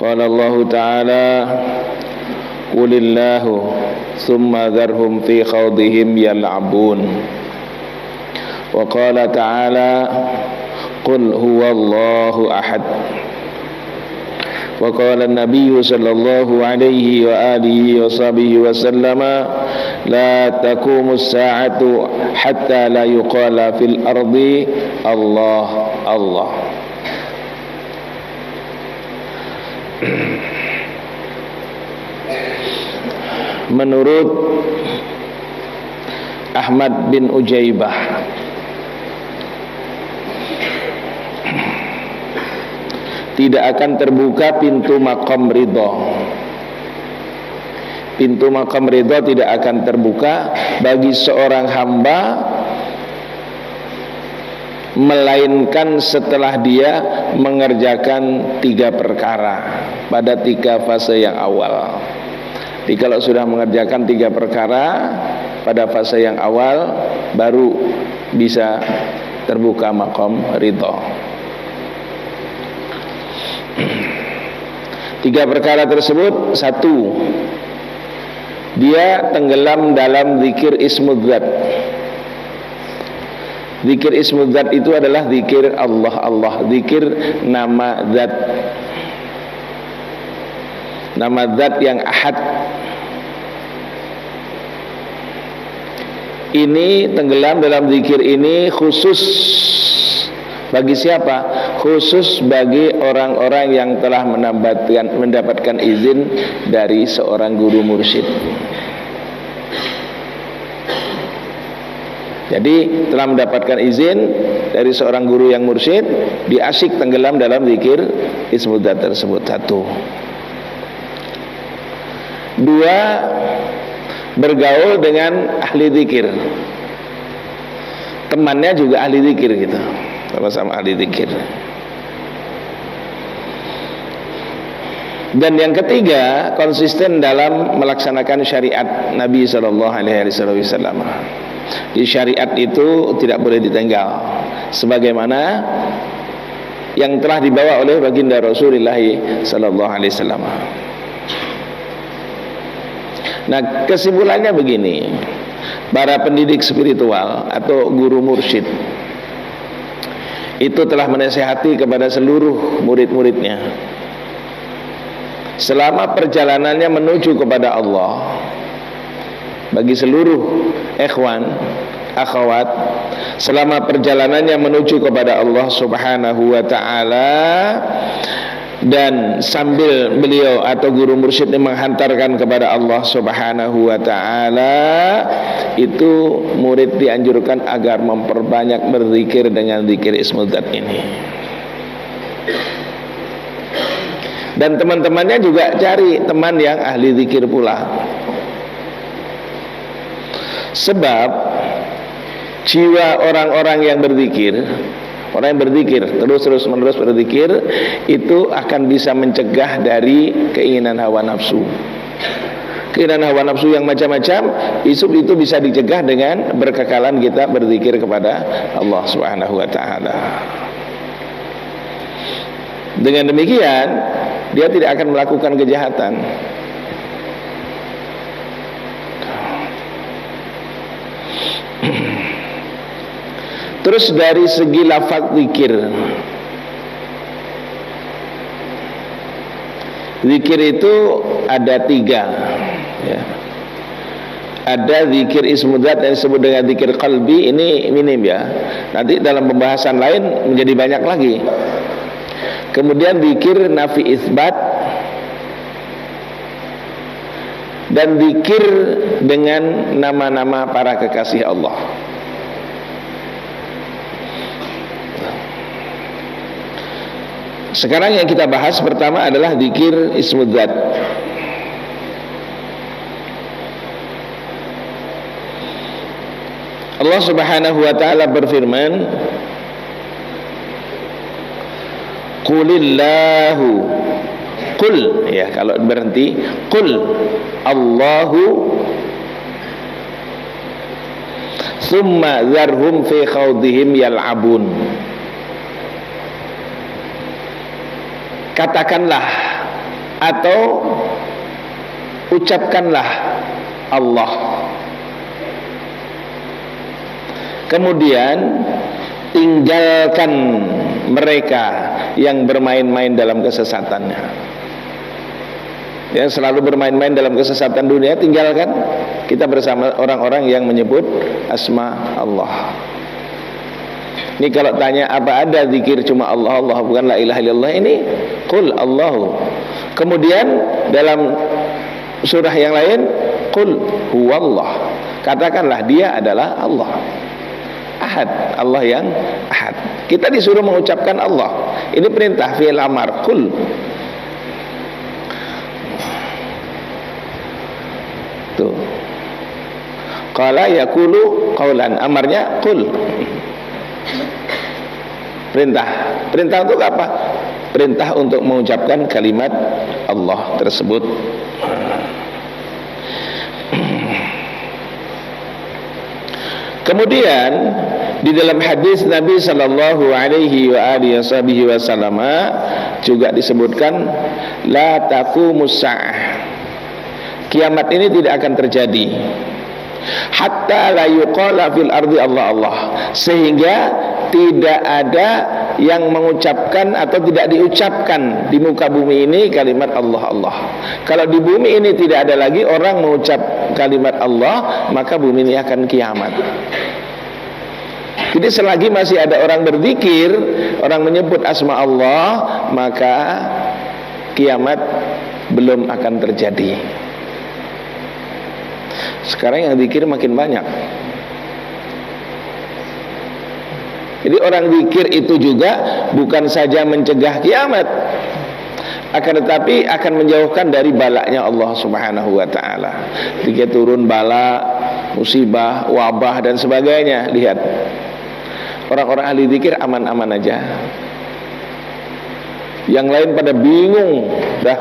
Qala Allah Ta'ala Qulillahu thumma dharhum fi khawdihim yal'abun. Wa qala ta'ala Qul huwallahu ahad. Wa qala an-nabiyyu sallallahu alaihi wa alihi wa sahbihi wa sallama la taqumus sa'atu hatta la yuqala fil ardi Allah Allah. Menurut Ahmad bin Ujaibah, tidak akan terbuka pintu maqam ridha. Pintu maqam ridha tidak akan terbuka bagi seorang hamba melainkan setelah dia mengerjakan 3 perkara pada 3 fase yang awal. Jadi kalau sudah mengerjakan 3 perkara pada fase yang awal, baru bisa terbuka maqam ridha. 3 perkara tersebut: 1, dia tenggelam dalam zikir ismudzat. Zikir ismudzat itu adalah zikir Allah Allah, zikir nama zat, nama zat yang ahad. Ini tenggelam dalam zikir ini khusus bagi siapa? Khusus bagi orang-orang yang telah mendapatkan izin dari seorang guru mursyid. Jadi telah mendapatkan izin dari seorang guru yang mursyid, dia asyik tenggelam dalam zikir ismudzat tersebut. 1. 2, bergaul dengan ahli zikir. Temannya juga ahli zikir gitu. Sama-sama ahli zikir. Dan yang ketiga, konsisten dalam melaksanakan syariat Nabi sallallahu alaihi wasallam. Di syariat itu tidak boleh ditinggal, sebagaimana yang telah dibawa oleh baginda Rasulullah sallallahu alaihi wasallam. Nah, kesimpulannya begini. Para pendidik spiritual atau guru mursyid itu telah menasihati kepada seluruh murid-muridnya selama perjalanannya menuju kepada Allah. Bagi seluruh ikhwan, akhwat, selama perjalanannya menuju kepada Allah Subhanahu wa ta'ala, dan sambil beliau atau guru mursyid menghantarkan kepada Allah Subhanahu wa ta'ala, itu murid dianjurkan agar memperbanyak berzikir dengan zikir ismudzat ini. Dan teman-temannya juga cari teman yang ahli zikir pula. Sebab jiwa orang-orang yang berzikir, orang yang berzikir terus-menerus berzikir, itu akan bisa mencegah dari keinginan hawa nafsu. Keinginan hawa nafsu yang macam-macam itu bisa dicegah dengan berkekalan kita berzikir kepada Allah Subhanahu wa ta'ala. Dengan demikian dia tidak akan melakukan kejahatan. Terus dari segi lafaz zikir, zikir itu ada 3 ya. Ada zikir ismudzat yang disebut dengan zikir qalbi, ini minim ya. Nanti dalam pembahasan lain menjadi banyak lagi. Kemudian zikir nafi isbat, dan zikir dengan nama-nama para kekasih Allah. Sekarang yang kita bahas pertama adalah zikir ismudzat. Allah Subhanahu wa ta'ala berfirman, Qulillahu, qul, ya kalau berhenti, qul Allahu thumma zarhum fi khawdihim yal'abun. Katakanlah atau ucapkanlah Allah. Kemudian tinggalkan mereka yang bermain-main dalam kesesatannya. Yang selalu bermain-main dalam kesesatan dunia, tinggalkan. Kita bersama orang-orang yang menyebut asma Allah. Ini kalau tanya apa ada zikir cuma Allah, Allah bukan la ilaha illallah, ini qul Allahu. Kemudian dalam surah yang lain qul huwallah. Katakanlah dia adalah Allah. Ahad, Allah yang ahad. Kita disuruh mengucapkan Allah. Ini perintah fi'il amar, qul. Tuh. Qala yaqulu qaulan, amarnya qul. Perintah untuk apa? Perintah untuk mengucapkan kalimat Allah tersebut. Kemudian di dalam hadis Nabi sallallahu alaihi wasallam juga disebutkan la taqumus saah. Kiamat ini tidak akan terjadi hatta la yuqala fil ardi Allah Allah, sehingga tidak ada yang mengucapkan atau tidak diucapkan di muka bumi ini kalimat Allah Allah. Kalau di bumi ini tidak ada lagi orang mengucap kalimat Allah, maka bumi ini akan kiamat. Jadi selagi masih ada orang berzikir, orang menyebut asma Allah, maka kiamat belum akan terjadi. Sekarang yang zikir makin banyak. Jadi orang zikir itu juga bukan saja mencegah kiamat, akan tetapi akan menjauhkan dari balaknya Allah Subhanahu wa taala. Jika turun bala, musibah, wabah dan sebagainya, lihat orang-orang ahli zikir aman-aman aja. Yang lain pada bingung, dah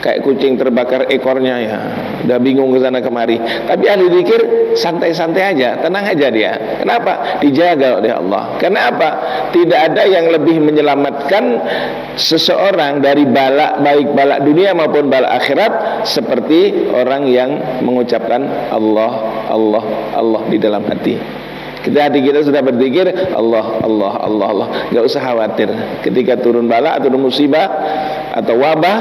kayak kucing terbakar ekornya ya, udah bingung ke sana kemari. Tapi ahli zikir santai-santai aja, tenang aja dia. Kenapa? Dijaga oleh Allah. Kenapa? Tidak ada yang lebih menyelamatkan seseorang dari balak, baik balak dunia maupun balak akhirat, seperti orang yang mengucapkan Allah, Allah, Allah di dalam hati. Hati kita sudah berzikir Allah, Allah, Allah, Allah, nggak usah khawatir. Ketika turun bala atau musibah atau wabah,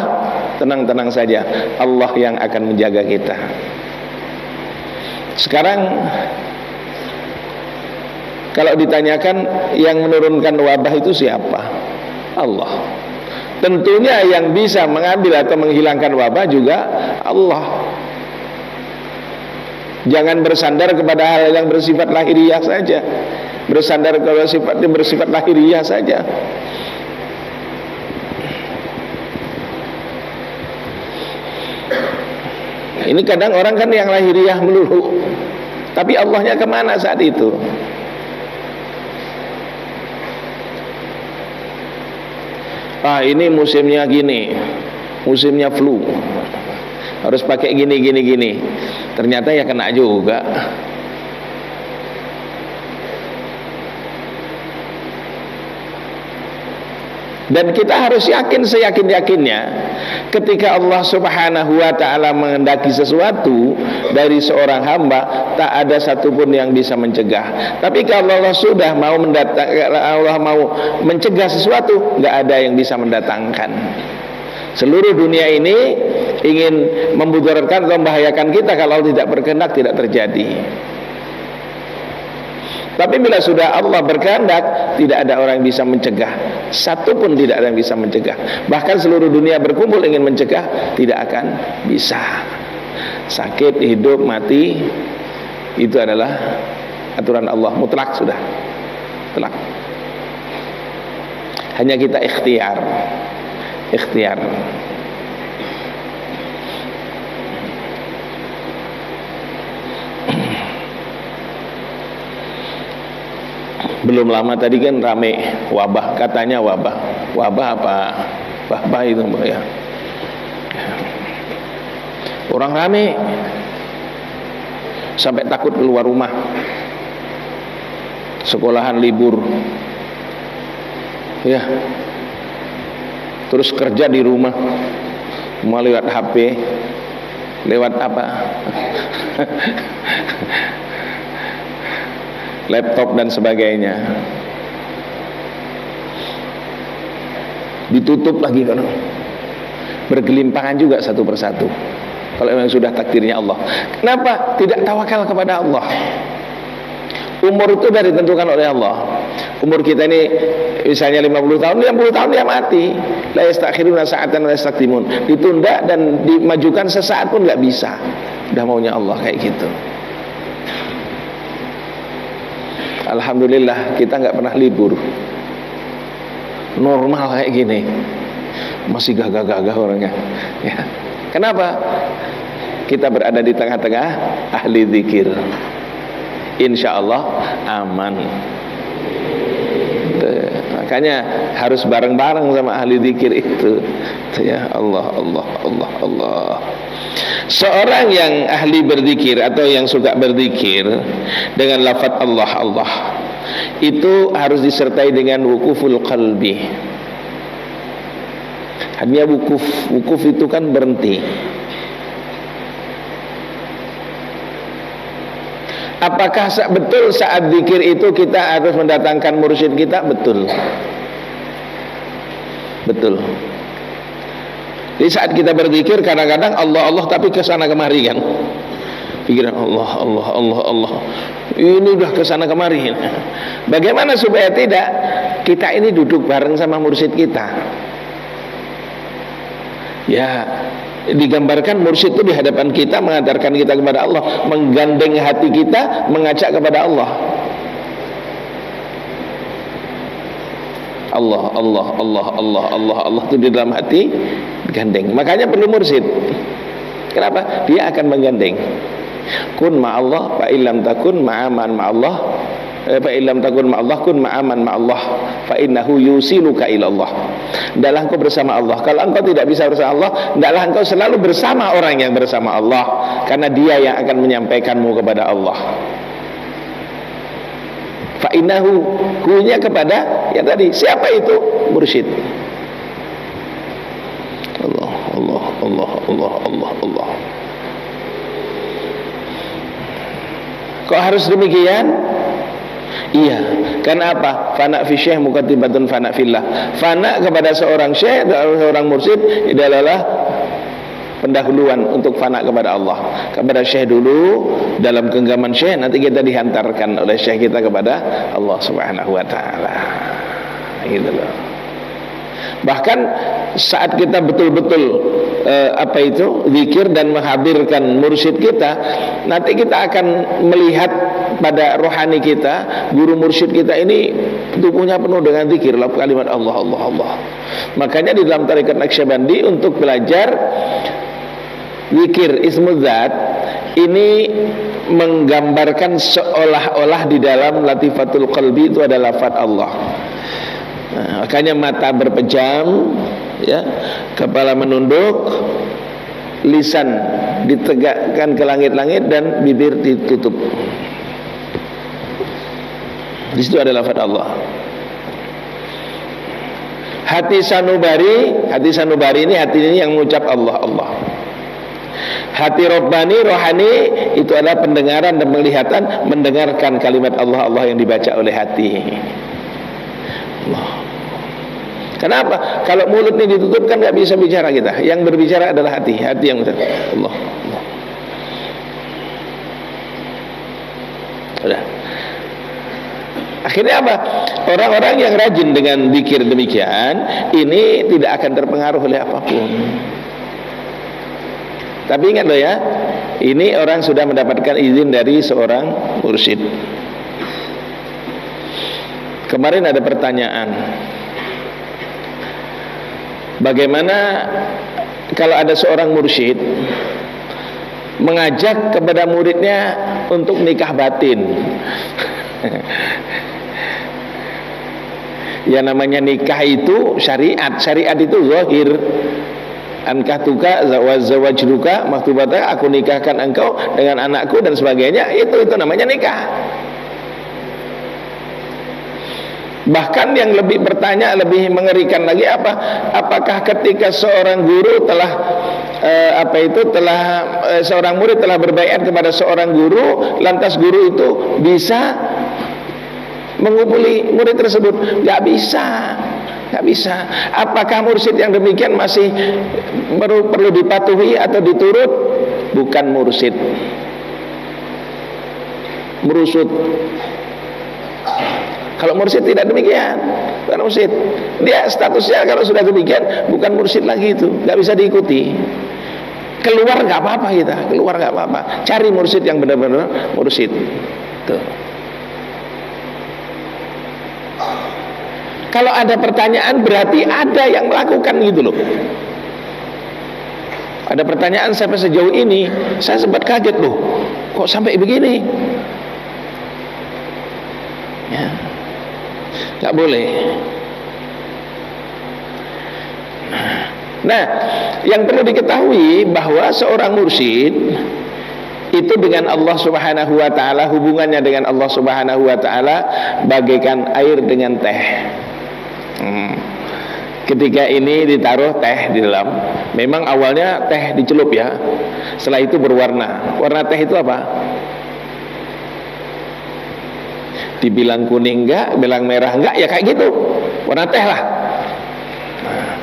tenang-tenang saja, Allah yang akan menjaga kita. Sekarang kalau ditanyakan yang menurunkan wabah itu siapa? Allah. Tentunya yang bisa mengambil atau menghilangkan wabah juga Allah. Jangan bersandar kepada hal yang bersifat lahiriah saja. Bersandar kepada sifatnya bersifat lahiriah saja. Ini kadang orang kan yang lahiriah melulu, tapi Allahnya kemana saat itu? Ah, ini musimnya gini, musimnya flu, harus pakai gini. Ternyata ya kena juga. Dan kita harus yakin seyakin-yakinnya, ketika Allah Subhanahu wa ta'ala menghendaki sesuatu dari seorang hamba, tak ada satupun yang bisa mencegah. Tapi kalau Allah sudah mau Allah mau mencegah sesuatu, nggak ada yang bisa mendatangkan. Seluruh dunia ini ingin memudaratkan atau membahayakan kita, kalau tidak berkehendak tidak terjadi. Tapi bila sudah Allah berkehendak, tidak ada orang yang bisa mencegah. Satu pun tidak ada yang bisa mencegah. Bahkan seluruh dunia berkumpul ingin mencegah, tidak akan bisa. Sakit, hidup, mati, itu adalah aturan Allah mutlak sudah. Mutlak. Hanya kita ikhtiar. Belum lama tadi kan rame wabah, katanya wabah apa? Wabah itu ya. Orang rame sampai takut keluar rumah. Sekolahan libur. Ya. Terus kerja di rumah. mau lewat HP, lewat apa? Laptop dan sebagainya. Ditutup lagi kan, bergelimpangan juga satu persatu. Kalau memang sudah takdirnya Allah, kenapa tidak tawakal kepada Allah? Umur itu sudah ditentukan oleh Allah. Umur kita ini misalnya 50 tahun, 50 tahun dia mati. La yastakhiruna sa'atan wa la yastaqdimun. Ditunda dan dimajukan sesaat pun nggak bisa. Udah maunya Allah kayak gitu. Alhamdulillah kita nggak pernah libur. Normal kayak gini. Masih gagah-gagah orangnya. Ya. Kenapa? Kita berada di tengah-tengah ahli zikir. Insya Allah aman. Makanya harus bareng-bareng sama ahli zikir itu. Ya Allah, Allah, Allah, Allah. Seorang yang ahli berzikir atau yang suka berzikir dengan lafaz Allah, Allah, itu harus disertai dengan wukuful qalbi. Hanya wukuf itu kan berhenti. Apakah betul saat zikir itu kita harus mendatangkan mursyid kita? Betul. Betul. Di saat kita berzikir kadang-kadang Allah Allah tapi kesana kemari kan. Pikiran Allah Allah Allah Allah. Ini udah kesana kemari. Bagaimana supaya tidak? Kita ini duduk bareng sama mursyid kita. Ya, digambarkan mursyid itu di hadapan kita, mengantarkan kita kepada Allah, menggandeng hati kita, mengajak kepada Allah. Allah, Allah, Allah, Allah, Allah, Allah itu di dalam hati digandeng. Makanya perlu mursyid. Kenapa? Dia akan menggandeng. Kun ma'allah, fa illam takun ma'aman ma'allah, fa illam takun ma'allah kun ma'aman ma'allah, fa innahu yusiluka ilallah. Hendaklah engkau bersama Allah. Kalau engkau tidak bisa bersama Allah, hendaklah engkau selalu bersama orang yang bersama Allah, karena dia yang akan menyampaikanmu kepada Allah. Fa innahu, kunya kepada yang tadi. Siapa itu? Mursyid. Allah, Allah, Allah, Allah, Allah, Allah. Kok harus demikian? Iya, karena apa? Fana fi syekh muqaddimatun fana fillah. Fana kepada seorang syekh, seorang mursyid adalah pendahuluan untuk fana kepada Allah. Kepada syekh dulu, dalam genggaman syekh, nanti kita dihantarkan oleh syekh kita kepada Allah Subhanahu wa taala. Gitu loh. Bahkan saat kita betul-betul zikir dan menghadirkan mursyid kita, nanti kita akan melihat pada rohani kita, guru mursyid kita ini tubuhnya penuh dengan zikir, kalimat Allah, Allah, Allah. Makanya di dalam tarekat Naqsyabandi untuk belajar zikir ismul zat ini menggambarkan seolah-olah di dalam latifatul qalbi itu ada lafaz Allah. Nah, makanya mata berpejam, ya, kepala menunduk, lisan ditegakkan ke langit-langit dan bibir ditutup. Di situ ada lafaz Allah. Hati sanubari ini hati ini yang mengucap Allah, Allah. Hati robbani, rohani itu adalah pendengaran dan penglihatan, mendengarkan kalimat Allah, Allah yang dibaca oleh hati. Allah. Kenapa? Kalau mulut ini ditutup kan nggak bisa bicara kita. Yang berbicara adalah hati, hati yang Allah, Allah. Udah. Akhirnya apa? Orang-orang yang rajin dengan zikir demikian, ini tidak akan terpengaruh oleh apapun. Tapi ingat loh ya, ini orang sudah mendapatkan izin dari seorang mursyid. Kemarin ada pertanyaan, bagaimana kalau ada seorang mursyid mengajak kepada muridnya untuk nikah batin? Ya namanya nikah itu syariat, syariat itu zahir. Ankahtuka zawajluka maktubata, aku nikahkan engkau dengan anakku dan sebagainya, itu namanya nikah. Bahkan yang lebih bertanya, lebih mengerikan lagi apa? Apakah ketika seorang guru telah seorang murid telah berbaiat kepada seorang guru, lantas guru itu bisa mengumpuli murid tersebut? Gak bisa. Apakah mursyid yang demikian masih perlu dipatuhi atau diturut? Bukan mursyid, merusut. Kalau mursyid tidak demikian, bukan mursyid. Dia statusnya kalau sudah demikian bukan mursyid lagi, itu nggak bisa diikuti. Keluar nggak apa-apa kita, keluar nggak apa-apa. Cari mursyid yang benar-benar mursyid. Tuh. Kalau ada pertanyaan berarti ada yang melakukan gitu loh. Ada pertanyaan sampai sejauh ini, saya sempat kaget loh, kok sampai begini? Ya. Gak boleh. Nah, yang perlu diketahui bahwa seorang mursyid itu dengan Allah Subhanahu wa taala, hubungannya dengan Allah Subhanahu wa taala bagaikan air dengan teh. Ketika ini ditaruh teh di dalam, memang awalnya teh dicelup ya. Setelah itu berwarna. Warna teh itu apa? Dibilang kuning enggak, bilang merah enggak, ya kayak gitu. Warna teh lah. Nah.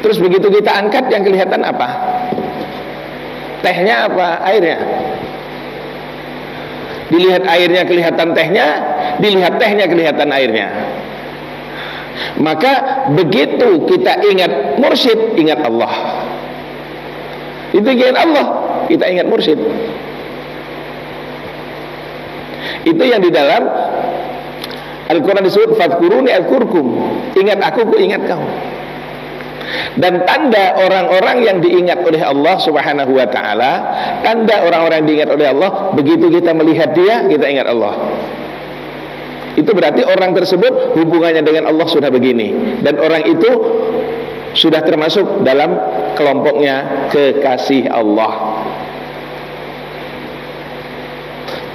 Terus begitu kita angkat, yang kelihatan apa? Tehnya apa? Airnya. Dilihat airnya kelihatan tehnya, dilihat tehnya kelihatan airnya. Maka begitu kita ingat mursyid, ingat Allah. Itu ingat Allah, kita ingat mursyid. Itu yang di dalam Al-Quran disebut fadhkuruni adhkurkum. Ingat aku ingat kamu. Dan tanda orang-orang yang diingat oleh Allah Subhanahu wa taala, tanda orang-orang yang diingat oleh Allah, begitu kita melihat dia, kita ingat Allah. Itu berarti orang tersebut hubungannya dengan Allah sudah begini, dan orang itu sudah termasuk dalam kelompoknya kekasih Allah.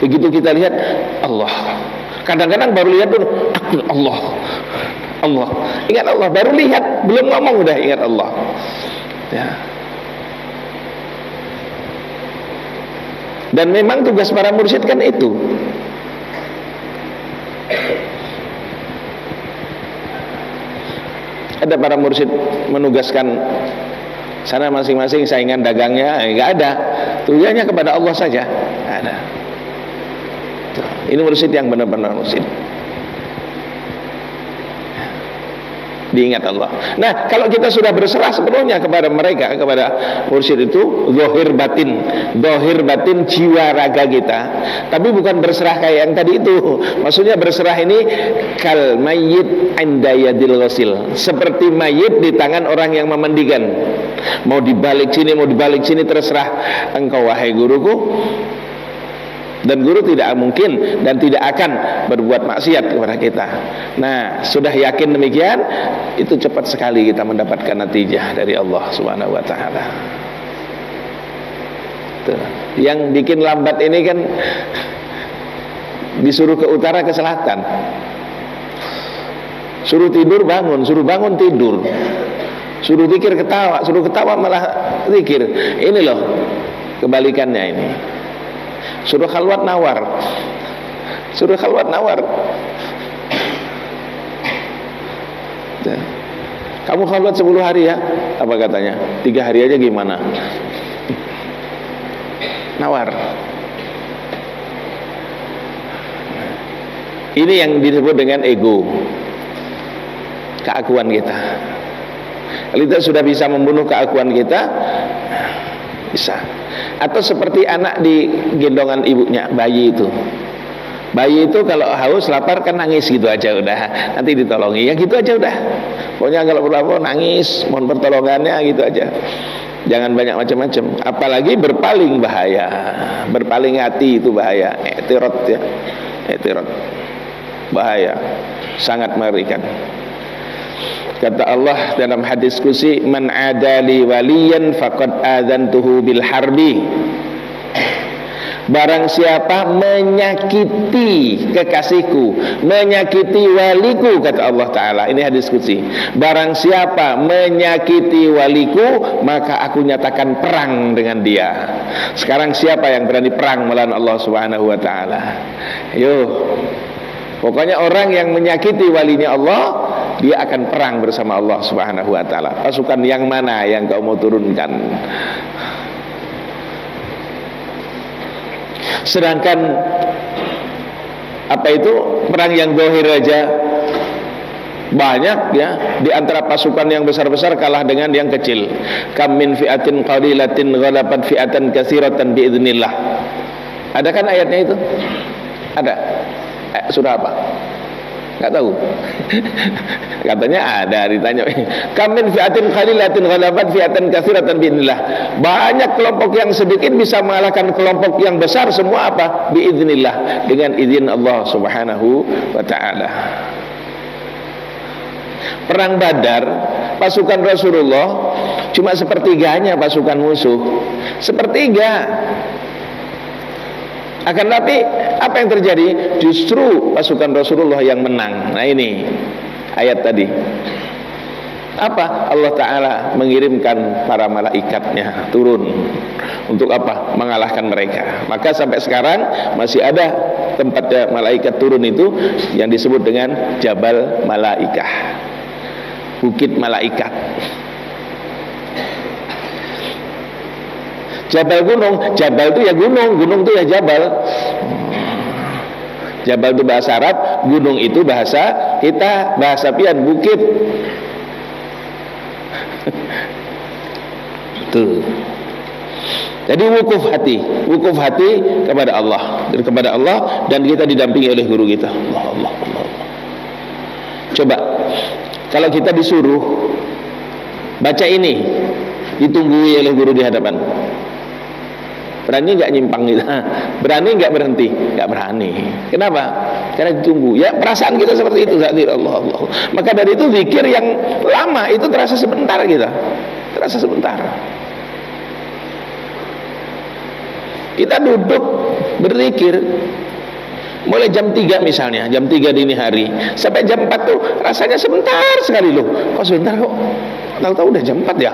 Begitu kita lihat Allah, kadang-kadang baru lihat dulu Allah, ingat Allah, baru lihat, belum ngomong udah ingat Allah ya. Dan memang tugas para mursyid kan itu. Ada para mursyid menugaskan sana masing-masing saingan dagangnya, enggak ada. Tujuannya kepada Allah saja. Ada. Ini mursyid yang benar-benar mursyid. Diingat Allah. Nah, kalau kita sudah berserah sepenuhnya kepada mereka, kepada mursyid itu, zahir batin jiwa raga kita. Tapi bukan berserah kayak yang tadi itu. Maksudnya berserah ini kal mayyit inda yadil ghasil, seperti mayit di tangan orang yang memandikan. Mau dibalik sini terserah engkau wahai guruku. Dan guru tidak mungkin dan tidak akan berbuat maksiat kepada kita. Nah, sudah yakin demikian, itu cepat sekali kita mendapatkan natijah dari Allah Subhanahu wa taala. Yang bikin lambat ini kan disuruh ke utara ke selatan. Suruh tidur bangun, suruh bangun tidur. Suruh zikir ketawa, suruh ketawa malah zikir. Ini loh kebalikannya ini. Suruh khalwat nawar. Kamu khalwat 10 hari ya? Apa katanya? 3 hari aja gimana? Nawar. Ini yang disebut dengan ego, keakuan kita. Kalau kita sudah bisa membunuh keakuan kita, bisa. Atau seperti anak di gendongan ibunya, bayi itu kalau haus lapar kan nangis gitu aja udah, nanti ditolongi ya gitu aja udah. Pokoknya kalau perlu nangis, mohon pertolongannya gitu aja. Jangan banyak macam-macam. Apalagi berpaling bahaya, berpaling hati itu bahaya. Etirot ya, etirot bahaya, sangat mengerikan. Kata Allah dalam hadis qudsi, man adali waliyan faqad adzantuhu bil harbi. Barang siapa menyakiti kekasihku, menyakiti waliku, kata Allah Ta'ala. Ini hadis qudsi. Barang siapa menyakiti waliku, maka aku nyatakan perang dengan dia. Sekarang siapa yang berani perang melawan Allah Subhanahu wa Ta'ala? Ayo. Pokoknya orang yang menyakiti walinya Allah, dia akan perang bersama Allah Subhanahu wa Ta'ala. Pasukan yang mana yang kau mau turunkan? Sedangkan apa itu perang yang zahir aja banyak ya, di antara pasukan yang besar-besar kalah dengan yang kecil. Kam min fi'atin qalilatin ghalabat fi'atan katsiratan biidznillah. Ada kan ayatnya itu? Ada. Surah apa? Enggak tahu. Katanya ada, ditanya. Kam min fi'atin qalilatin ghalabat fi'atan katsiratan biidznillah. Banyak kelompok yang sedikit bisa mengalahkan kelompok yang besar, semua apa? Biidznillah, dengan izin Allah Subhanahu wa Ta'ala. Perang Badar, pasukan Rasulullah cuma sepertiganya pasukan musuh. Sepertiga. Akan tapi apa yang terjadi? Justru pasukan Rasulullah yang menang. Nah ini ayat tadi. Apa? Allah Ta'ala mengirimkan para malaikatnya turun. Untuk apa? Mengalahkan mereka. Maka sampai sekarang masih ada tempatnya malaikat turun itu yang disebut dengan Jabal Malaikah, Bukit Malaikat. Jabal gunung, Jabal itu ya gunung, gunung itu ya Jabal. Jabal itu bahasa Arab, gunung itu bahasa kita, bahasa pian, bukit. Tuh. Jadi wukuf hati kepada Allah, dan kita didampingi oleh guru kita. Allah. Coba kalau kita disuruh baca ini, ditunggui oleh guru di hadapan, berani nggak nyimpang kita? Berani nggak berhenti? Nggak berani. Kenapa? Karena ditunggu. Ya perasaan kita seperti itu. Allah. Maka dari itu zikir yang lama itu terasa sebentar kita. Terasa sebentar. Kita duduk berzikir mulai jam 3 misalnya, jam 3 dini hari sampai jam 4 tuh rasanya sebentar sekali loh. Kok sebentar kok? Tahu-tahu udah jam 4 ya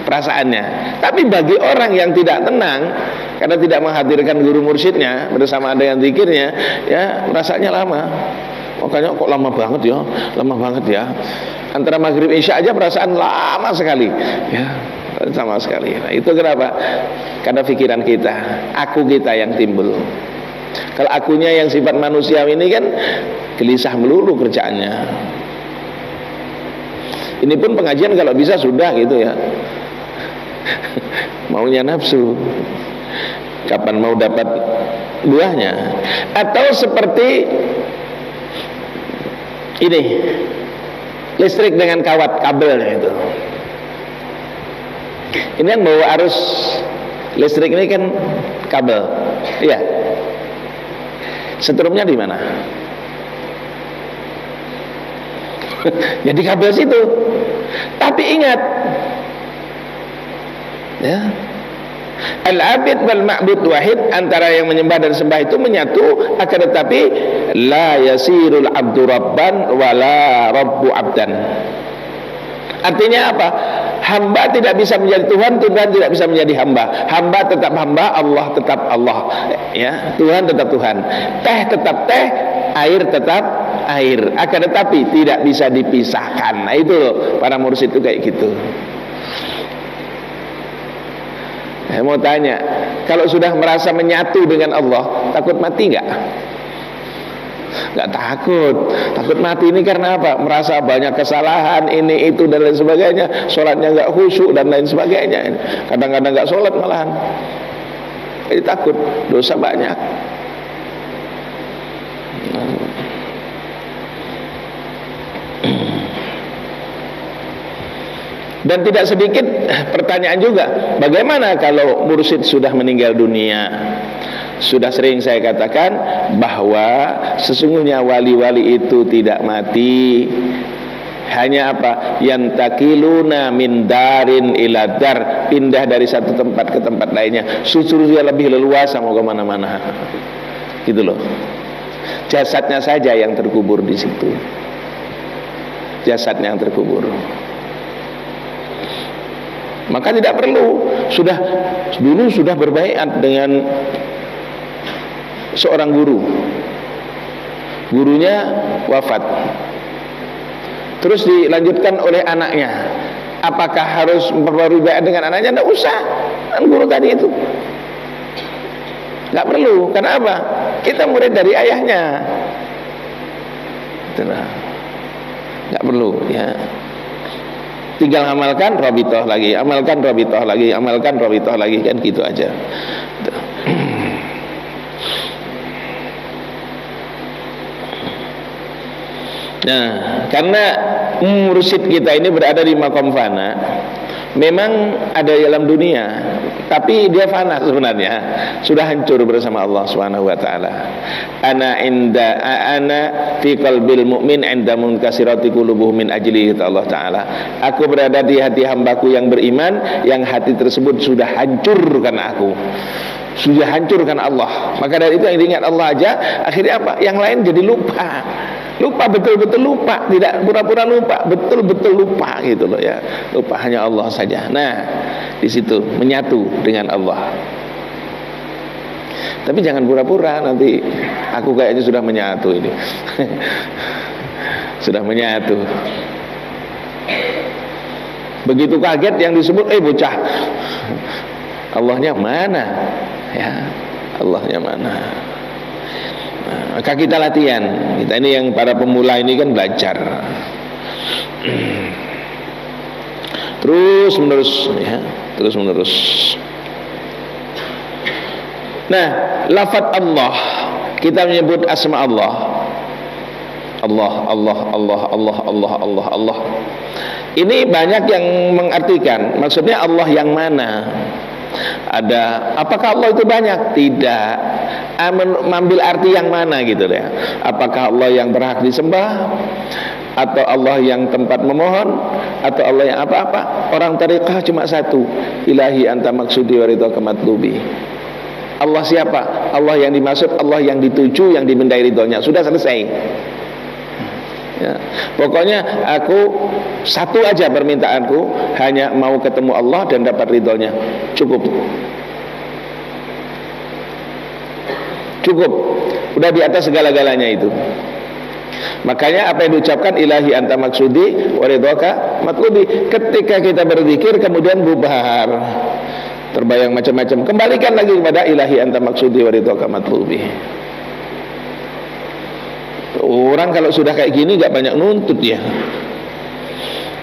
perasaannya. Tapi bagi orang yang tidak tenang karena tidak menghadirkan guru mursyidnya bersama dengan zikirnya, ya rasanya lama. Makanya kok lama banget ya. Antara maghrib isya aja perasaan lama sekali. Ya, sama sekali. Nah, itu kenapa? Karena pikiran kita, aku kita yang timbul. Kalau akunya yang sifat manusiawi ini kan gelisah melulu kerjaannya. Ini pun pengajian kalau bisa sudah gitu ya. Maunya nafsu. Kapan mau dapat buahnya? Atau seperti ini, listrik dengan kawat kabel itu. Ini yang bawa arus listrik ini kan kabel. Iya. Setrumnya di mana? Jadi kabel situ. Tapi ingat, ya, al-abid wal ma'bud wahid, antara yang menyembah dan sembah itu menyatu, akan tetapi la yasirul abdu rabban wala rabbu abdan. Artinya apa? Hamba tidak bisa menjadi Tuhan, Tuhan tidak bisa menjadi hamba. Hamba tetap hamba, Allah tetap Allah. Ya, Tuhan tetap Tuhan. Teh tetap teh, air tetap air. Akan tetapi tidak bisa dipisahkan. Nah itu loh, para mursyid itu kayak gitu. Saya mau tanya, kalau sudah merasa menyatu dengan Allah, takut mati nggak? Nggak takut. Takut mati ini karena apa? Merasa banyak kesalahan, ini itu dan lain sebagainya. Sholatnya nggak khusyuk dan lain sebagainya. Kadang-kadang nggak sholat malahan. Jadi takut, dosa banyak. Dan tidak sedikit pertanyaan juga, bagaimana kalau mursyid sudah meninggal dunia? Sudah sering saya katakan bahwa sesungguhnya wali-wali itu tidak mati, Hanya apa? Yantakiluna min darin ila dar, pindah dari satu tempat ke tempat lainnya. Justru dia lebih leluasa mau kemana-mana. Gitu loh. Jasadnya saja yang terkubur di situ. Jasadnya yang terkubur. Maka tidak perlu, dulu sudah berbaiat dengan seorang guru. Gurunya wafat. Terus dilanjutkan oleh anaknya. Apakah harus memperbarui baiat dengan anaknya? Tidak usah. Kan guru tadi itu. Tidak perlu. Karena apa? Kita murid dari ayahnya. Itulah. Tidak perlu ya. Tinggal amalkan rabitoh lagi, amalkan rabitoh lagi, amalkan rabitoh lagi, kan gitu aja. Nah, karena mursyid kita ini berada di makom fana, memang ada dalam dunia, tapi dia fana sebenarnya, sudah hancur bersama Allah Subhanahu wa taala. Ana fi qalbil mu'min 'inda munkasirati qulubuh min ajli Allah taala. Aku berada di hati hambaku yang beriman, yang hati tersebut sudah hancur karena aku. Sudah hancur karena Allah. Maka dari itu yang diingat Allah aja, akhirnya apa? Yang lain jadi lupa. Lupa, betul-betul lupa, tidak pura-pura lupa, betul-betul lupa gitu loh ya. Lupa hanya Allah saja. Nah, di situ menyatu dengan Allah. Tapi jangan pura-pura, nanti aku kayaknya sudah menyatu ini. Sudah menyatu. Begitu kaget yang disebut bocah. Allahnya mana? Ya, Allahnya mana? Nah, maka kita latihan. Kita ini yang para pemula ini kan belajar. Terus menerus ya, terus menerus. Nah, lafaz Allah, kita menyebut asma Allah. Allah, Allah, Allah, Allah, Allah, Allah, Allah. Ini banyak yang mengartikan, maksudnya Allah yang mana? Ada, apakah Allah itu banyak? Tidak. Mengambil arti yang mana gitu ya. Apakah Allah yang berhak disembah, atau Allah yang tempat memohon, atau Allah yang apa-apa? Orang tariqah cuma satu, ilahi anta maksudi wa ridhaka matlubi. Allah siapa? Allah yang dimaksud, Allah yang dituju, yang dimendai ridhonya. Sudah selesai ya. Pokoknya aku satu aja permintaanku, hanya mau ketemu Allah dan dapat ridhonya. Cukup. Cukup. Udah di atas segala-galanya itu. Makanya apa yang diucapkan ilahi anta maksudi wa ridhaka matlubi. Ketika kita berzikir kemudian bubar, terbayang macam-macam, kembalikan lagi kepada ilahi anta maksudi wa ridhaka matlubi. Orang kalau sudah kayak gini gak banyak nuntut ya.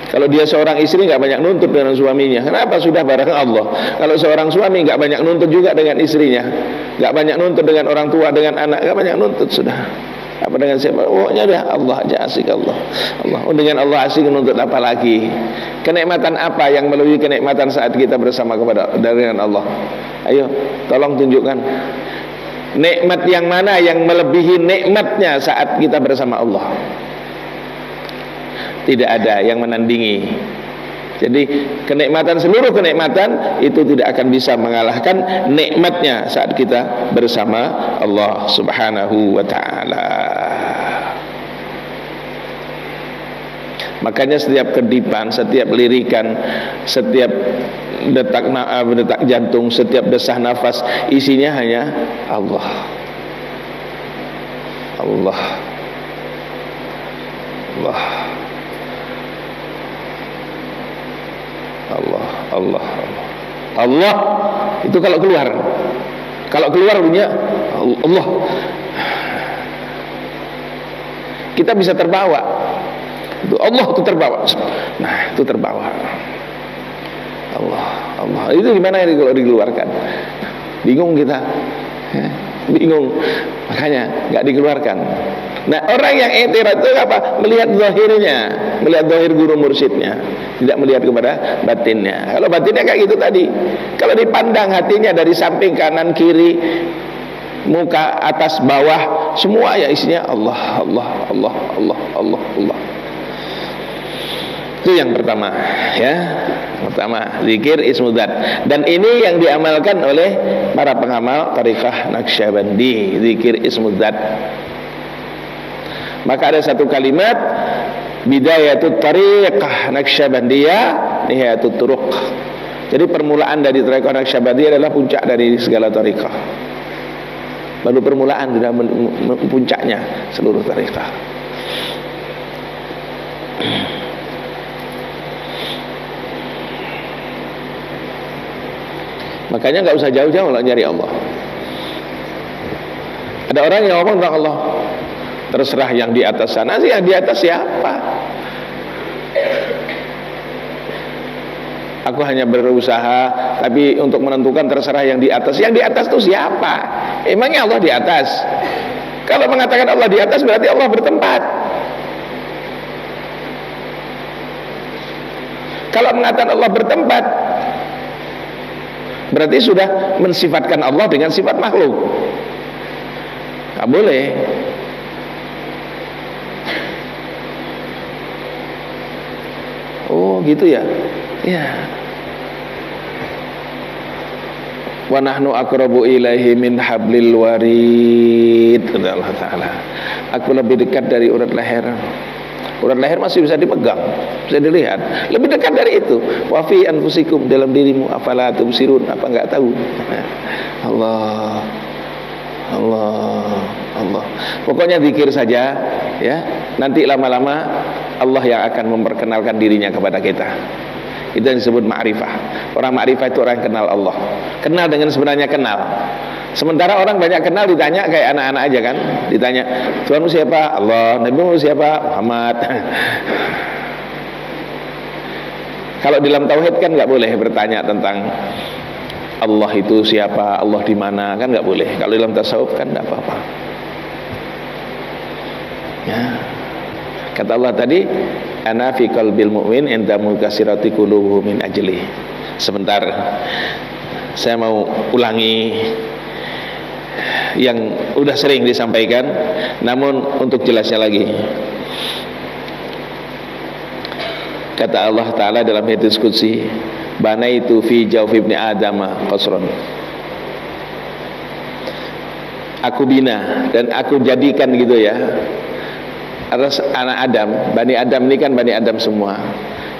Kalau dia seorang istri gak banyak nuntut dengan suaminya. Kenapa? Sudah bareng Allah. Kalau seorang suami gak banyak nuntut juga dengan istrinya, gak banyak nuntut dengan orang tua, dengan anak, gak banyak nuntut sudah. Apa dengan siapa? Pokoknya dah Allah aja, asik Allah. Allah. Dengan Allah asik, nuntut apa lagi? Kenikmatan apa yang melalui kenikmatan saat kita bersama dengan Allah? Ayo, tolong tunjukkan. Nikmat yang mana yang melebihi nikmatnya saat kita bersama Allah? Tidak ada yang menandingi. Jadi kenikmatan, seluruh kenikmatan itu tidak akan bisa mengalahkan nikmatnya saat kita bersama Allah Subhanahu wa ta'ala. Makanya setiap kedipan, setiap lirikan, setiap detak jantung, setiap desah nafas, isinya hanya Allah. Allah. Allah. Allah, Allah, Allah. Allah itu kalau keluar punya Allah. Kita bisa terbawa. Itu Allah itu terbawa. Nah, itu terbawa. Allah, Allah. Itu gimana ini kalau dikeluarkan? Bingung kita. Ya, bingung. Makanya enggak dikeluarkan. Nah, orang yang i'tirad itu apa? Melihat zahirnya, melihat zahir guru mursyidnya, tidak melihat kepada batinnya. Kalau batinnya kayak gitu tadi. Kalau dipandang hatinya dari samping kanan kiri, muka atas bawah, semua ya isinya Allah, Allah, Allah, Allah, Allah, Allah. Itu yang pertama, ya. Pertama, zikir ismu dzat. Dan ini yang diamalkan oleh para pengamal tariqah Naqsyabandi, zikir ismu dzat. Maka ada satu kalimat, bidayatut tariqah Naqsyabandiyah, nihayatut turuq. Jadi permulaan dari tariqah Naqsyabandiyah adalah puncak dari segala tariqah. Baru permulaan sudah puncaknya seluruh tariqah. Makanya nggak usah jauh-jauh lah nyari Allah. Ada orang yang ngomong tentang Allah, terserah yang di atas sana sih, yang di atas siapa? Aku hanya berusaha, tapi untuk menentukan terserah yang di atas. Yang di atas itu siapa? Emangnya Allah di atas? Kalau mengatakan Allah di atas berarti Allah bertempat. Kalau mengatakan Allah bertempat, berarti sudah mensifatkan Allah dengan sifat makhluk. Nggak boleh. Oh gitu ya. Ya. Wa nahnu aqrabu ilaihi min hablil warid. Kata Allah Ta'ala, aku lebih dekat dari urat leher. Urat leher masih bisa dipegang, bisa dilihat. Lebih dekat dari itu. Wa fi anfusikum, dalam dirimu, afala tubsirun, apa enggak tahu? Allah, Allah, Allah. Pokoknya zikir saja, ya. Nanti lama-lama Allah yang akan memperkenalkan dirinya kepada kita. Itu yang disebut ma'rifah. Orang ma'rifah itu orang yang kenal Allah. Kenal dengan sebenarnya kenal. Sementara orang banyak kenal ditanya kayak anak-anak aja kan. Ditanya, Tuhanmu siapa? Allah. Nabimu siapa? Muhammad. Kalau dalam tauhid kan nggak boleh bertanya tentang Allah itu siapa, Allah di mana, kan nggak boleh. Kalau dalam tasawuf kan nggak apa-apa. Ya. Kata Allah tadi, ana fi qalbil mu'min inda mulkasirati qulubuhu min ajli. Sebentar, saya mau ulangi yang udah sering disampaikan, namun untuk jelasnya lagi. Kata Allah Ta'ala dalam hadits qudsi, banaitu fi jawfi ibni adama qasran. Aku bina dan aku jadikan gitu ya, atas anak Adam. Bani Adam ini kan Bani Adam semua.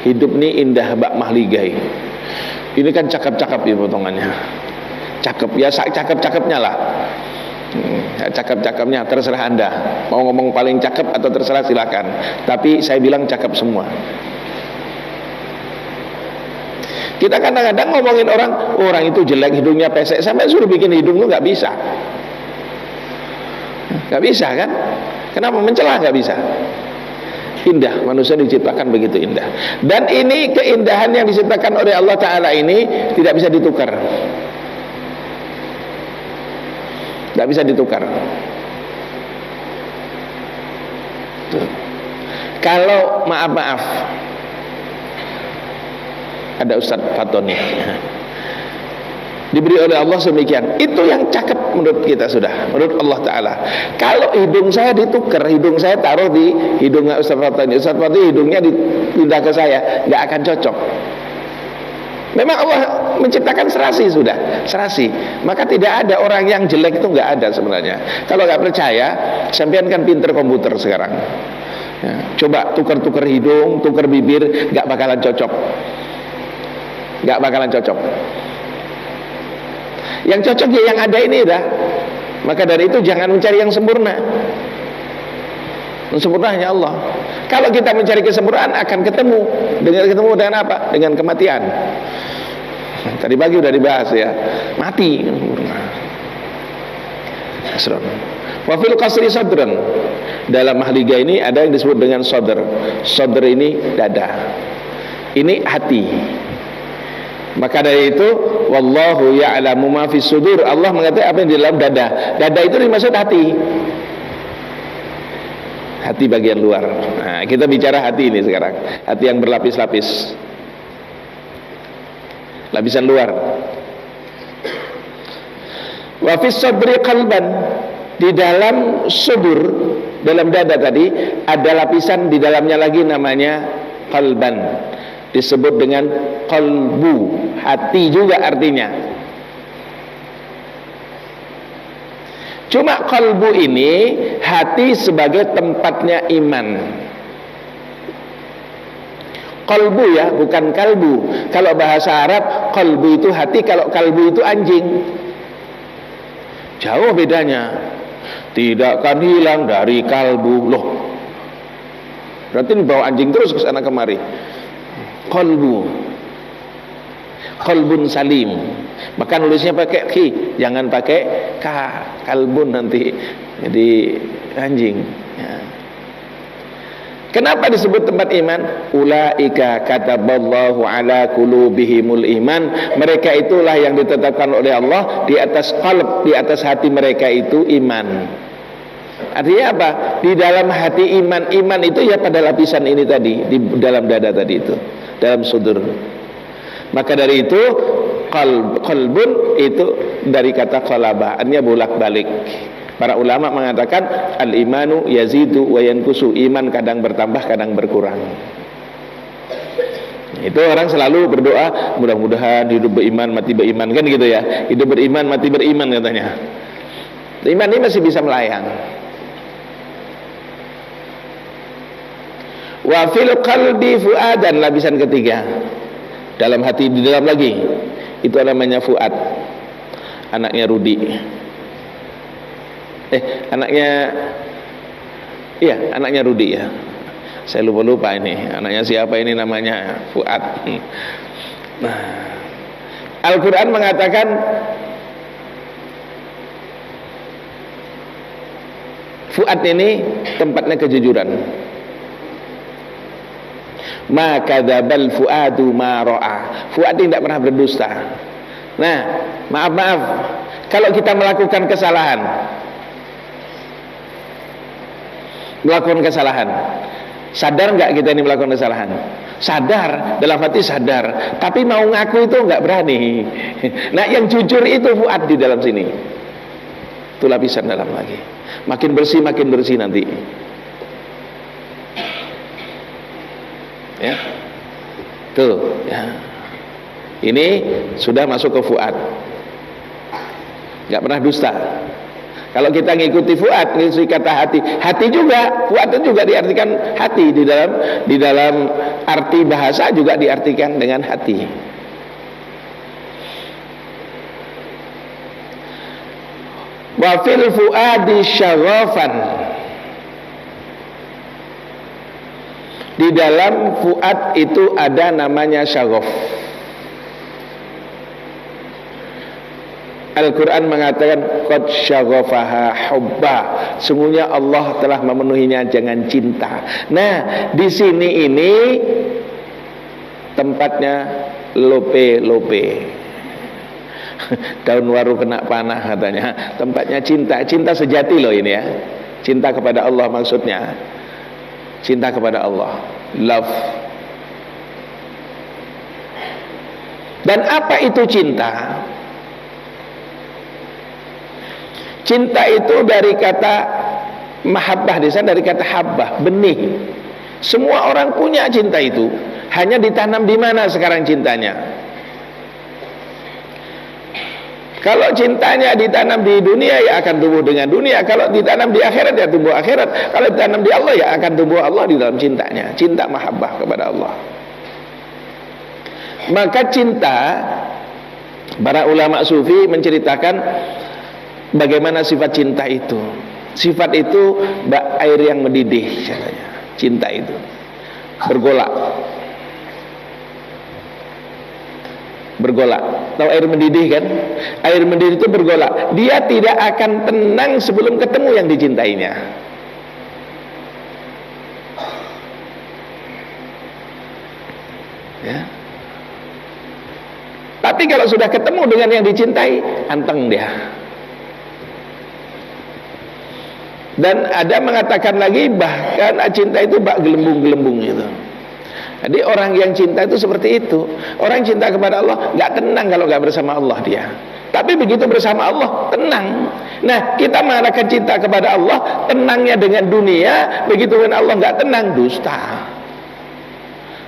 Hidup ini indah bak mahligai. Ini kan cakep-cakep ya potongannya. Cakep ya, cakep-cakepnya lah. Cakep-cakepnya terserah Anda. Mau ngomong paling cakep atau terserah silakan. Tapi saya bilang cakep semua. Kita kadang-kadang ngomongin orang itu jelek, hidungnya pesek, sampai suruh bikin hidung lu nggak bisa. Nggak bisa kan? Kenapa? Mencela nggak bisa. Indah, manusia diciptakan begitu indah. Dan ini keindahan yang diciptakan oleh Allah Ta'ala ini tidak bisa ditukar. Tidak bisa ditukar. Tuh. Kalau maaf, ada Ustadz Fatoni diberi oleh Allah semikian, itu yang cakep menurut kita sudah, menurut Allah Ta'ala. Kalau hidung saya ditukar, hidung saya taruh di hidungnya Ustadz Fatoni, Ustadz Fatoni hidungnya dipindah ke saya, nggak akan cocok. Memang Allah menciptakan serasi sudah, serasi. Maka tidak ada orang yang jelek itu, nggak ada sebenarnya. Kalau nggak percaya, sampean kan pinter komputer sekarang. Ya, coba tukar-tukar hidung, tukar bibir, nggak bakalan cocok. Nggak bakalan cocok. Yang cocok ya yang ada ini dah. Maka dari itu jangan mencari yang sempurna. Yang sempurna hanya Allah. Kalau kita mencari kesempurnaan akan ketemu dengan apa? Dengan kematian. Tadi pagi udah dibahas ya. Mati. Wa fil qasri sadran. Dalam mahliga ini ada yang disebut dengan sadr. Sadr ini dada. Ini hati. Maka dari itu, wallahu ya'lamu ma fis sudur. Allah mengatakan apa yang di dalam dada. Dada itu dimaksud hati. Hati bagian luar. Nah, kita bicara hati ini sekarang. Hati yang berlapis-lapis. Lapisan luar. Wa fis sadri qalban. Di dalam sudur, dalam dada tadi ada lapisan di dalamnya lagi namanya qalban, disebut dengan qalbu, hati juga artinya. Cuma qalbu ini hati sebagai tempatnya iman. Qalbu ya, bukan kalbu. Kalau bahasa Arab qalbu itu hati, kalau kalbu itu anjing. Jauh bedanya. Tidak akan hilang dari kalbu. Loh, berarti dibawa anjing terus ke sana kemari. Qalbu, qalbun salim. Maka nulisnya pakai ki, jangan pakai ka. Kalbun nanti jadi anjing ya. Kenapa disebut tempat iman? Ulaika kataballahu ala qulubihimul iman. Mereka itulah yang ditetapkan oleh Allah di atas qalb, di atas hati mereka itu iman. Artinya apa? Di dalam hati iman. Iman itu ya pada lapisan ini tadi, di dalam dada tadi itu, dalam sudur. Maka dari itu qalbun itu dari kata qalaba, artinya bolak-balik. Para ulama mengatakan al-imanu yazidu wa yankusu, iman kadang bertambah kadang berkurang. Itu orang selalu berdoa, mudah-mudahan hidup beriman mati beriman, kan gitu ya. Hidup beriman mati beriman katanya. Iman ini masih bisa melayang. Wa fil qalbi fuadan, lapisan ketiga. Dalam hati, di dalam lagi. Itu namanya fuad. Anaknya Rudi. Anaknya Rudi ya. Saya lupa ini. Anaknya siapa ini, namanya Fuad. Nah, Al-Quran mengatakan Fuad ini tempatnya kejujuran. Ma kadzabal fuadu ma ra'a. Fuad tidak pernah berdusta. Nah, maaf, kalau kita melakukan kesalahan, sadar nggak kita ini melakukan kesalahan? Sadar, dalam hati sadar, tapi mau ngaku itu nggak berani. Nah, yang jujur itu fuad di dalam sini. Itu lapisan dalam lagi. Makin bersih nanti. Ya, tuh. Ya. Ini sudah masuk ke fuad. Nggak pernah dusta. Kalau kita ngikuti fuad, ngikuti kata hati, hati juga, fuad itu juga diartikan hati, di dalam arti bahasa juga diartikan dengan hati. Wa fil fuadi syarafan. Di dalam fuad itu ada namanya syaraf. Al-Quran mengatakan qad syaghafaha hubba, sungguhnya Allah telah memenuhinya dengan cinta. Nah, di sini ini tempatnya lope. Daun waru kena panah katanya. Tempatnya cinta sejati loh ini ya. Cinta kepada Allah maksudnya. Cinta kepada Allah, love. Dan apa itu cinta? Cinta itu dari kata mahabbah, di sana dari kata habbah, benih. Semua orang punya cinta itu, hanya ditanam di mana sekarang cintanya? Kalau cintanya ditanam di dunia, ya akan tumbuh dengan dunia. Kalau ditanam di akhirat, ya tumbuh akhirat. Kalau ditanam di Allah, ya akan tumbuh Allah di dalam cintanya. Cinta mahabbah kepada Allah. Maka cinta, para ulama sufi menceritakan bagaimana sifat cinta itu. Sifat itu bak air yang mendidih katanya. Cinta itu bergolak. Tahu air mendidih kan? Air mendidih itu bergolak. Dia tidak akan tenang sebelum ketemu yang dicintainya. Ya. Tapi kalau sudah ketemu dengan yang dicintai, anteng dia. Dan ada mengatakan lagi, bahkan cinta itu bak gelembung-gelembung gitu. Jadi orang yang cinta itu seperti itu. Orang cinta kepada Allah nggak tenang kalau nggak bersama Allah dia. Tapi begitu bersama Allah tenang. Nah, kita mengatakan cinta kepada Allah, tenangnya dengan dunia. Begitu dengan Allah nggak tenang, dusta.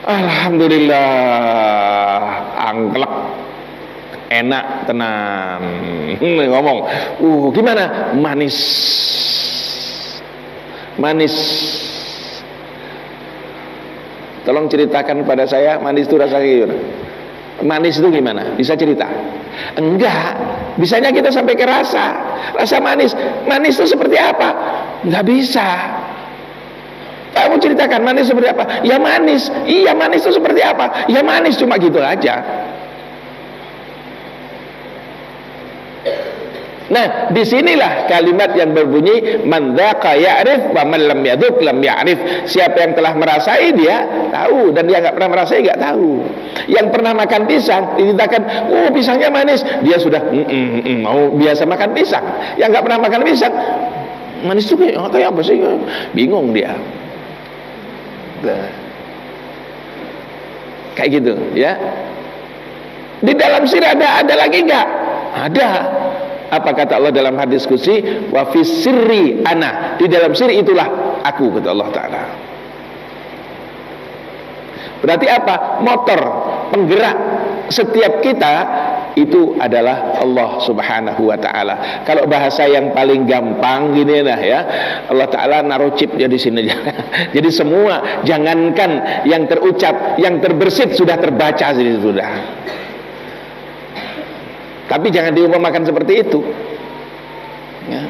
Alhamdulillah, angklek, enak, tenang. Ngomong, gimana? Manis, manis. Tolong ceritakan pada saya, manis itu rasanya gimana? Manis itu gimana? Bisa cerita? Enggak. Bisanya kita sampai ke rasa. Rasa manis. Manis itu seperti apa? Enggak bisa. Kamu ceritakan manis seperti apa? Ya manis. Iya, manis itu seperti apa? Ya manis, cuma gitu aja. Nah, disinilah kalimat yang berbunyi man dzaqa ya'rif wa man lam yadzuq lam ya'rif. Siapa yang telah merasai dia tahu, dan dia enggak pernah merasai enggak tahu. Yang pernah makan pisang diceritakan, pisangnya manis, dia sudah mau biasa makan pisang. Yang enggak pernah makan pisang, manis itu kayak apa sih? Bingung dia. Kayak gitu, ya. Di dalam sir ada lagi enggak? Ada. Apa kata Allah dalam hadis qudsi? Wa fis sirri ana. Di dalam sir itulah aku, kata Allah Ta'ala. Berarti apa? Motor, penggerak setiap kita itu adalah Allah Subhanahu wa Ta'ala. Kalau bahasa yang paling gampang gini ya, Allah Ta'ala naruh chipnya di sini. Jadi semua, jangankan yang terucap, yang terbersit sudah terbaca sudah. Tapi jangan diumpamakan seperti itu, ya.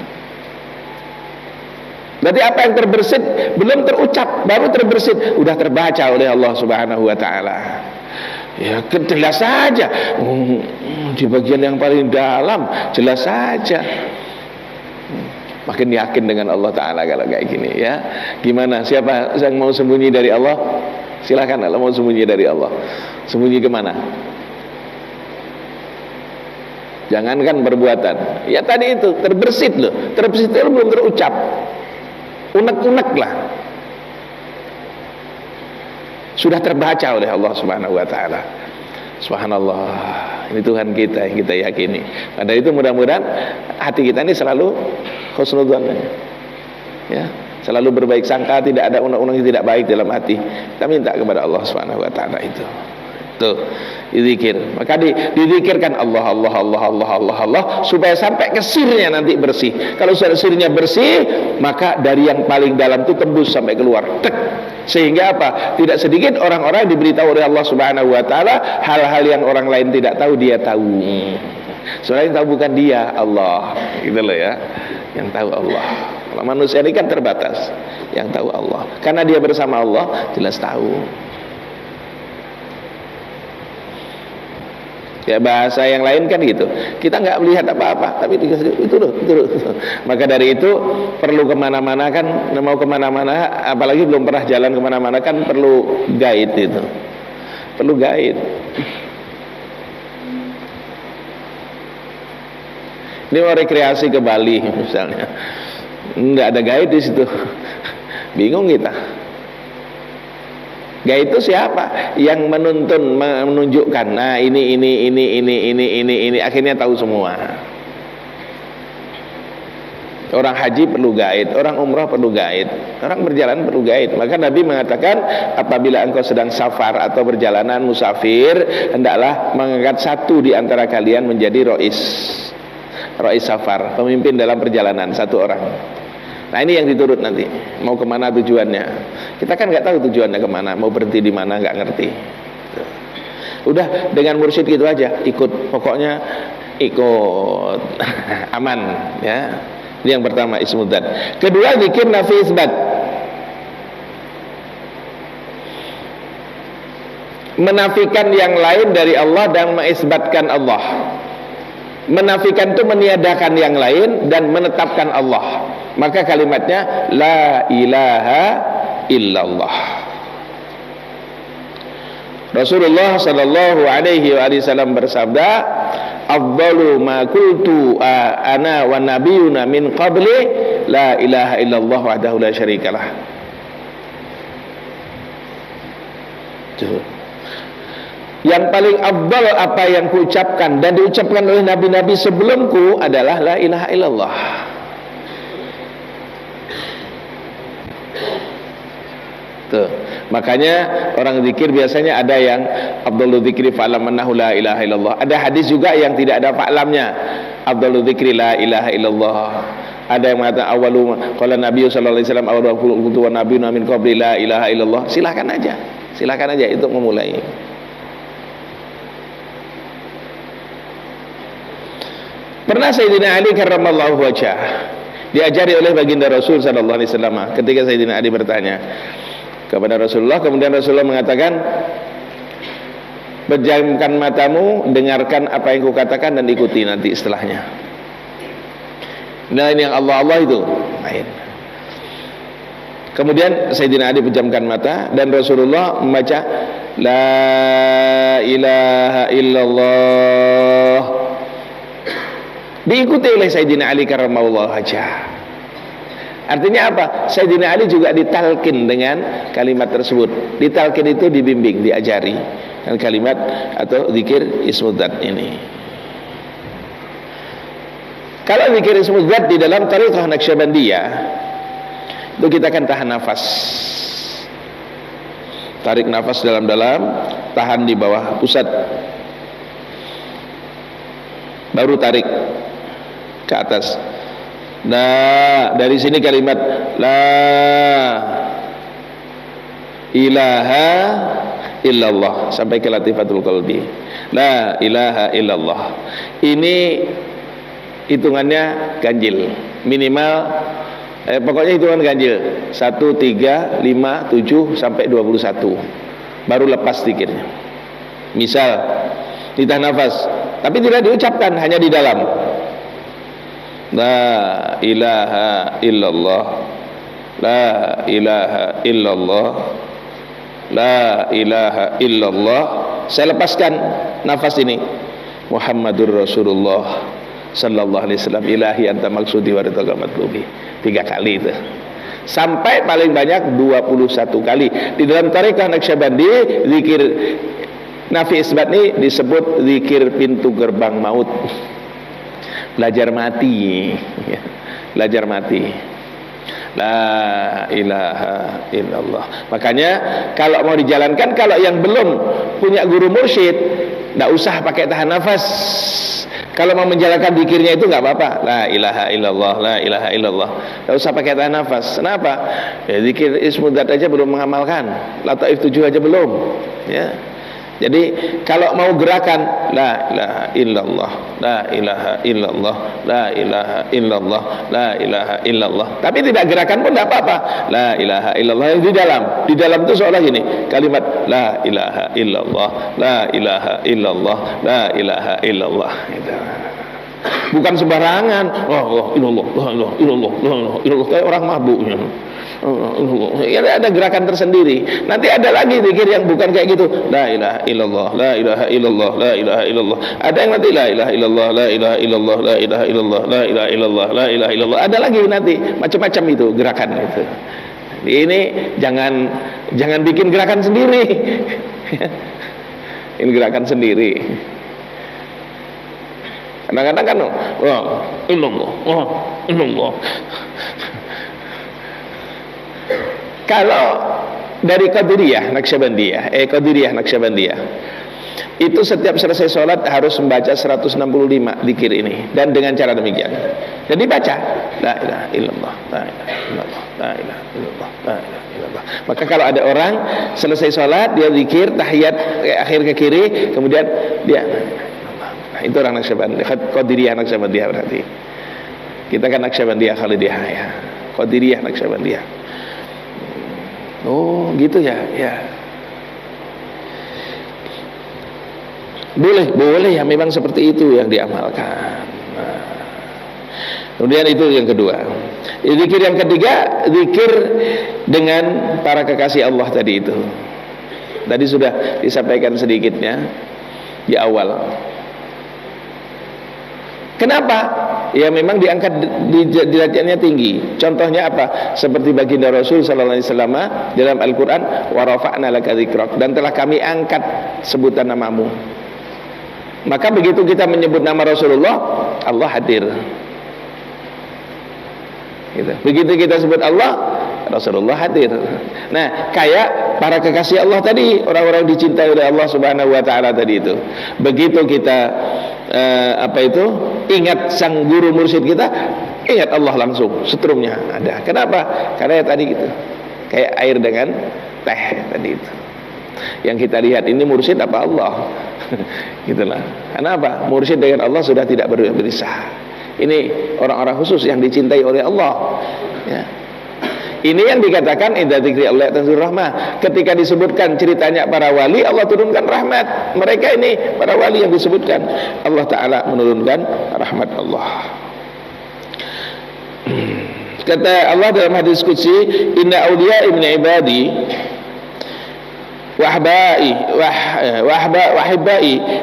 Berarti apa yang terbersit belum terucap, baru terbersit, udah terbaca oleh Allah Subhanahu wa Ta'ala. Ya, jelas saja. Di bagian yang paling dalam jelas saja. Makin yakin dengan Allah Ta'ala kalau kayak gini, ya. Gimana? Siapa yang mau sembunyi dari Allah? Silakan, kalau mau sembunyi dari Allah. Sembunyi kemana? Jangankan perbuatan, ya tadi itu terbersit loh, terbersit itu belum terucap, unek-unek lah, sudah terbaca oleh Allah Subhanahu wa Ta'ala. Subhanallah, ini Tuhan kita yang kita yakini. Pada itu mudah-mudahan hati kita ini selalu husnudzon, ya, selalu berbaik sangka, tidak ada unek-unek yang tidak baik dalam hati. Kita minta kepada Allah Subhanahu wa Ta'ala itu. Tuh, dizikir. Maka dizikirkan Allah, Allah, Allah, Allah, Allah, Allah, supaya sampai ke sirnya nanti bersih. Kalau sudah sirnya bersih, maka dari yang paling dalam itu tembus sampai keluar. Tek. Sehingga apa? Tidak sedikit orang-orang diberitahu oleh Allah Subhanahu wa Ta'ala hal-hal yang orang lain tidak tahu, dia tahu. Soalnya yang tahu bukan dia, Allah. Gitu loh ya. Yang tahu Allah. Kalau manusia ini kan terbatas. Yang tahu Allah. Karena dia bersama Allah, jelas tahu. Ya, bahasa yang lain kan gitu. Kita nggak melihat apa-apa, tapi itu loh. Maka dari itu perlu kemana-mana kan, mau kemana-mana, apalagi belum pernah jalan kemana-mana kan perlu guide itu. Perlu guide. Ini mau rekreasi ke Bali misalnya, nggak ada guide di situ, bingung kita. Guide itu siapa? Yang menuntun, menunjukkan. Nah, ini, akhirnya tahu semua. Orang haji perlu guide, orang umrah perlu guide, orang berjalan perlu guide. Maka Nabi mengatakan, apabila engkau sedang safar atau perjalanan musafir, hendaklah mengangkat satu di antara kalian menjadi rois safar, pemimpin dalam perjalanan, satu orang. Nah, ini yang diturut nanti. Mau kemana tujuannya? Kita kan nggak tahu tujuannya kemana, mau berhenti di mana nggak ngerti. Udah dengan mursyid gitu aja, ikut, pokoknya ikut, aman, ya. Ini yang pertama, ismudzan. Kedua, zikir nafi isbat. Menafikan yang lain dari Allah dan mengisbatkan Allah. Menafikan itu meniadakan yang lain dan menetapkan Allah. Maka kalimatnya la ilaha illallah. Rasulullah sallallahu alaihi wasallam bersabda, afdalu ma qultu ana wa nabiyuna min qabli la ilaha illallah wahdahu la syarikalah. Yang paling afdal apa yang kuucapkan dan diucapkan oleh nabi-nabi sebelumku adalah la ilaha illallah. Tuh. Makanya orang zikir biasanya ada yang afdhalul dzikri fa'lam annahu la ilaha illallah. Ada hadis juga yang tidak ada fa'lamnya. Afdhalul dzikri la ilaha illallah. Ada yang mengatakan awalu qala Nabi sallallahu alaihi wasallam awalu kuntu wa nabiyyun min qabli la ilaha illallah. Silakan aja itu memulai. Pernah Sayyidina Ali karramallahu wajhah diajari oleh baginda Rasul sallallahu alaihi wasallam ketika Sayyidina Ali bertanya kepada Rasulullah, kemudian Rasulullah mengatakan, pejamkan matamu, dengarkan apa yang kukatakan dan ikuti nanti setelahnya. Nah, ini yang Allah itu main. Kemudian Sayyidina Ali pejamkan mata dan Rasulullah membaca la ilaha illallah, diikuti oleh Sayyidina Ali karramallahu wajhah. Artinya apa? Sayyidina Ali juga ditalkin dengan kalimat tersebut. Ditalkin itu dibimbing, diajari dengan kalimat atau zikir ismul dzat ini. Kalau zikir ismul dzat di dalam thariqah Naqsyabandiyah itu kita akan tahan nafas. Tarik nafas dalam-dalam, tahan di bawah pusat. Baru tarik ke atas. Nah, dari sini kalimat la ilaha illallah sampai ke latifatul qalbi. La ilaha illallah. Ini hitungannya ganjil. Minimal pokoknya hitungan ganjil 1, 3, 5, 7 sampai 21. Baru lepas zikirnya. Misal ditahan nafas, tapi tidak diucapkan, hanya di dalam. La ilaha illallah, la ilaha illallah, la ilaha illallah. Saya lepaskan nafas ini. Muhammadur Rasulullah sallallahu alaihi wasallam, ilahi anta maksudi wa ridha matlubi. 3 kali itu. Sampai paling banyak 21 kali. Di dalam thariqah Naqsyabandi zikir nafi isbat ini disebut zikir pintu gerbang maut. Belajar mati, ya. Belajar mati. La ilaha illallah. Makanya kalau mau dijalankan, kalau yang belum punya guru mursyid, tidak usah pakai tahan nafas. Kalau mau menjalankan zikirnya itu nggak apa-apa. La ilaha illallah, la ilaha illallah. Tidak usah pakai tahan nafas. Kenapa? Ya, zikir ismul dzat aja belum mengamalkan. Lataif 7 aja belum. Ya. Jadi kalau mau gerakan la ilaha illallah, la ilaha illallah, la ilaha illallah, la ilaha illallah, tapi tidak gerakan pun tidak apa-apa. La ilaha illallah yang di dalam itu seolah gini, kalimat la ilaha illallah, la ilaha illallah, la ilaha illallah. Bukan sembarangan. Oh, illallah, illallah, kayak orang mabuk. Ya, ada gerakan tersendiri. Nanti ada lagi zikir yang bukan kayak gitu. La ilaha illallah, la ilaha illallah, la ilaha illallah. Ada yang nanti la ilaha illallah, la ilaha illallah, la ilaha illallah, la ilaha illallah, la ilaha illallah. Ada lagi nanti macam-macam itu gerakan itu. Ini jangan bikin gerakan sendiri. Ini gerakan sendiri. Kadang-kadang kan illallah. Kalau dari Qadiriyah Naqsyabandiyah itu setiap selesai sholat harus membaca 165 zikir ini, dan dengan cara demikian. Jadi baca la ilaha illallah, la ilaha illallah, la ilaha illallah, la ilaha illallah. Maka kalau ada orang selesai sholat dia zikir tahiyat akhir ke kiri, kemudian dia itu orang Naqsyabandiyah, Qadiriyah Naqsyabandiyah berarti. Kita kan Naqsyabandiyah Khalidiyah ya. Qadiriyah Naqsyabandiyah. Oh, gitu ya. Ya. Boleh ya, memang seperti itu yang diamalkan. Nah. Kemudian itu yang kedua. Zikir yang ketiga, zikir dengan para kekasih Allah tadi itu. Tadi sudah disampaikan sedikitnya di awal. Kenapa? Ya memang diangkat derajatnya tinggi. Contohnya apa? Seperti baginda Rasul sallallahu alaihi wasallam dalam Al-Qur'an, wa rafa'na laka dzikrak, dan telah kami angkat sebutan namamu. Maka begitu kita menyebut nama Rasulullah, Allah hadir. Gitu. Begitu kita sebut Allah, Rasulullah hadir. Nah, kayak para kekasih Allah tadi, orang-orang dicintai oleh Allah Subhanahu wa taala tadi itu. Begitu kita ingat sang guru mursyid kita, ingat Allah langsung, setrumnya ada. Kenapa? Karena ya tadi gitu. Kayak air dengan teh tadi itu. Yang kita lihat ini mursyid apa Allah? Gitulah. Karena apa? Mursyid dengan Allah sudah tidak berpisah. Ini orang-orang khusus yang dicintai oleh Allah. Ya. Ini yang dikatakan inda dzikri Allah tanzilur rahmah. Ketika disebutkan ceritanya para wali, Allah turunkan rahmat. Mereka ini para wali yang disebutkan, Allah Ta'ala menurunkan rahmat Allah. Kata Allah dalam hadis qudsi, inna awliya'i min ibadi wahbai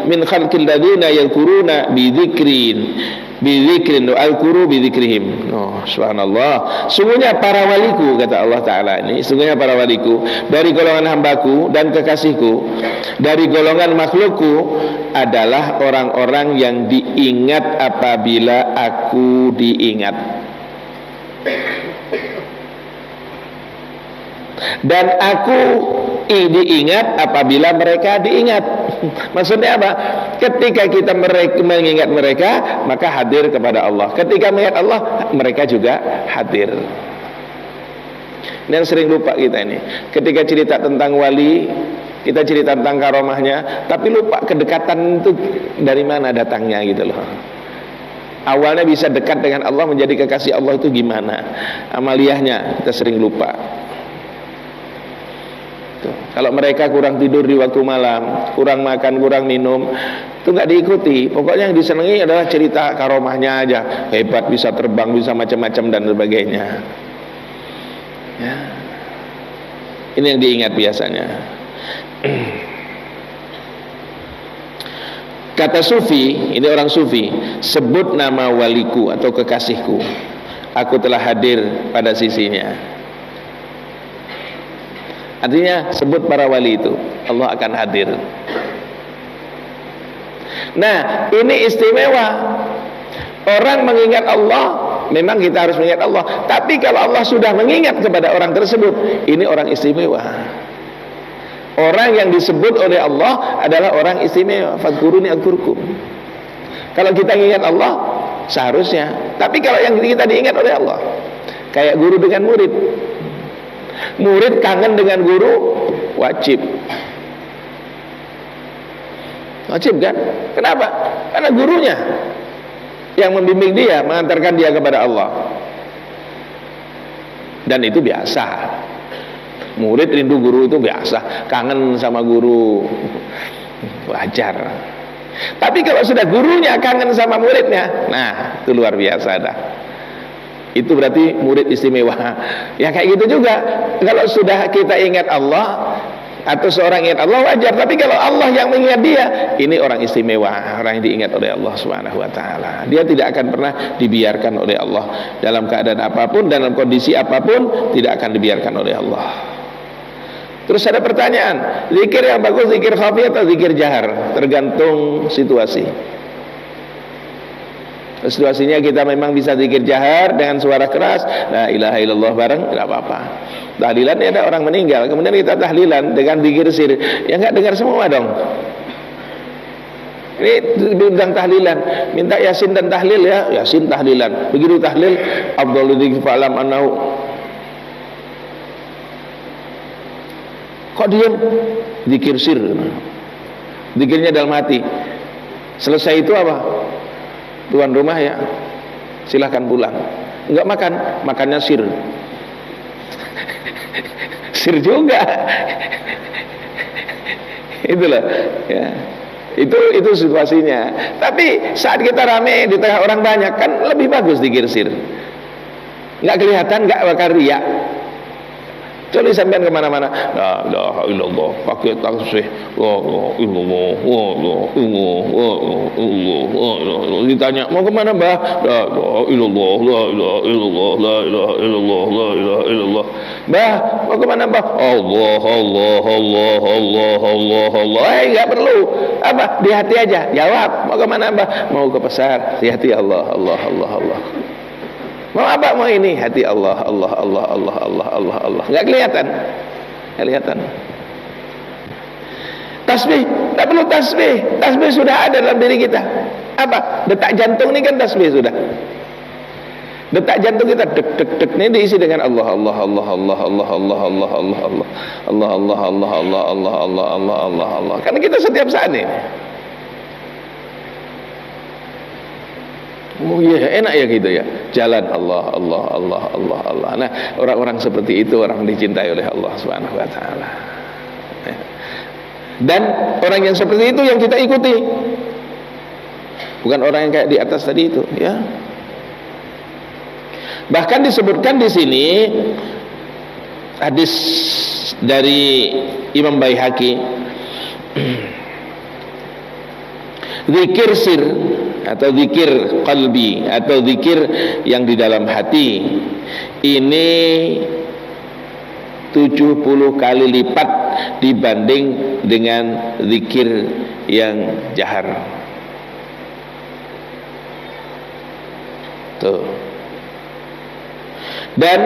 min khalqil ladzina yadhkuruna bi dzikrin al-quru bi dzikrihim. Oh, subhanallah. Sungguhnya para waliku, kata Allah Ta'ala ini, sungguhnya para waliku dari golongan hambaku dan kekasihku, dari golongan makhlukku adalah orang-orang yang diingat apabila aku diingat, dan aku diingat apabila mereka diingat. Maksudnya apa? Ketika kita mengingat mereka, maka hadir kepada Allah. Ketika mengingat Allah, mereka juga hadir. Dan sering lupa kita ini. Ketika cerita tentang wali, kita cerita tentang karomahnya, tapi lupa kedekatan itu dari mana datangnya gitu loh. Awalnya bisa dekat dengan Allah, menjadi kekasih Allah itu gimana? Amaliyahnya kita sering lupa. Kalau mereka kurang tidur di waktu malam, kurang makan, kurang minum, itu nggak diikuti. Pokoknya yang disenangi adalah cerita karomahnya aja, hebat, bisa terbang, bisa macam-macam dan sebagainya. Ya. Ini yang diingat biasanya. Kata sufi, ini orang sufi, sebut nama waliku atau kekasihku, aku telah hadir pada sisinya. Artinya sebut para wali itu, Allah akan hadir. Nah, ini istimewa. Orang mengingat Allah, memang kita harus mengingat Allah. Tapi kalau Allah sudah mengingat kepada orang tersebut, ini orang istimewa. Orang yang disebut oleh Allah adalah orang istimewa. Fadhkuruni adzkurkum. Kalau kita ingat Allah, seharusnya. Tapi kalau yang kita diingat oleh Allah, kayak guru dengan murid. Murid kangen dengan guru, wajib kan? Kenapa? Karena gurunya yang membimbing dia, mengantarkan dia kepada Allah. Dan itu biasa. Murid rindu guru itu biasa. Kangen sama guru, wajar. Tapi kalau sudah gurunya kangen sama muridnya, nah itu luar biasa dah. Itu berarti murid istimewa. Ya kayak gitu juga. Kalau sudah kita ingat Allah, atau seorang ingat Allah, wajar. Tapi kalau Allah yang mengingat dia, ini orang istimewa, orang yang diingat oleh Allah Subhanahu wa taala. Dia tidak akan pernah dibiarkan oleh Allah. Dalam keadaan apapun, dalam kondisi apapun, tidak akan dibiarkan oleh Allah. Terus ada pertanyaan, zikir yang bagus, zikir khafi atau zikir jahar? Tergantung situasi. Situasinya kita memang bisa zikir jahar dengan suara keras, la ilaha illallah bareng, tidak apa-apa. Tahlilan ada orang meninggal, kemudian kita tahlilan dengan zikir sir, ya nggak dengar semua dong. Ini bidang tahlilan, minta yasin dan tahlil ya, yasin tahlilan. Begitu tahlil, afdhalu dzikri fa'lam annahu. Kok diam? Zikir sir. Zikirnya dalam hati. Selesai itu apa? Tuan rumah ya, silahkan pulang. Enggak makan, makannya sir. Sir juga. Itulah ya. Itu situasinya. Tapi saat kita rame di tengah orang banyak, kan lebih bagus zikir sir. Enggak kelihatan, enggak bakal riya. Kecuali sampean kemana-mana, la ilaha illallah, pakai tasbih, la ilaha illallah, la ilaha illallah. Ditanya, mau kemana mbah? La ilaha illallah, la ilaha illallah, la ilaha illallah, la ilaha illallah. Mbah, mau kemana mbah? Allah, Allah, Allah, Allah, Allah, Allah. Enggak perlu. Apa? Di hati aja. Jawab, mau kemana mbah? Mau ke pasar. Di hati Allah, Allah, Allah, Allah. Mau apa? Mau ini. Hati Allah, Allah, Allah, Allah, Allah, Allah, Allah. Nggak kelihatan. Nggak kelihatan. Tasbih, tak perlu tasbih. Tasbih sudah ada dalam diri kita. Apa? Detak jantung ini kan tasbih sudah. Detak jantung kita dek dek dek ini diisi dengan Allah, Allah, Allah, Allah, Allah, Allah, Allah, Allah, Allah, Allah, Allah, Allah, Allah, Allah, Allah, Allah, Allah, Allah. Karena kita setiap saat ini. Oh iya, enak ya gitu ya. Jalan Allah, Allah, Allah, Allah, Allah. Nah, orang-orang seperti itu orang dicintai oleh Allah Subhanahu wa taala. Dan orang yang seperti itu yang kita ikuti. Bukan orang yang kayak di atas tadi itu, ya. Bahkan disebutkan di sini hadis dari Imam Baihaqi, zikir sir atau zikir qalbi atau zikir yang di dalam hati ini 70 kali lipat dibanding dengan zikir yang jahar. Tuh. Dan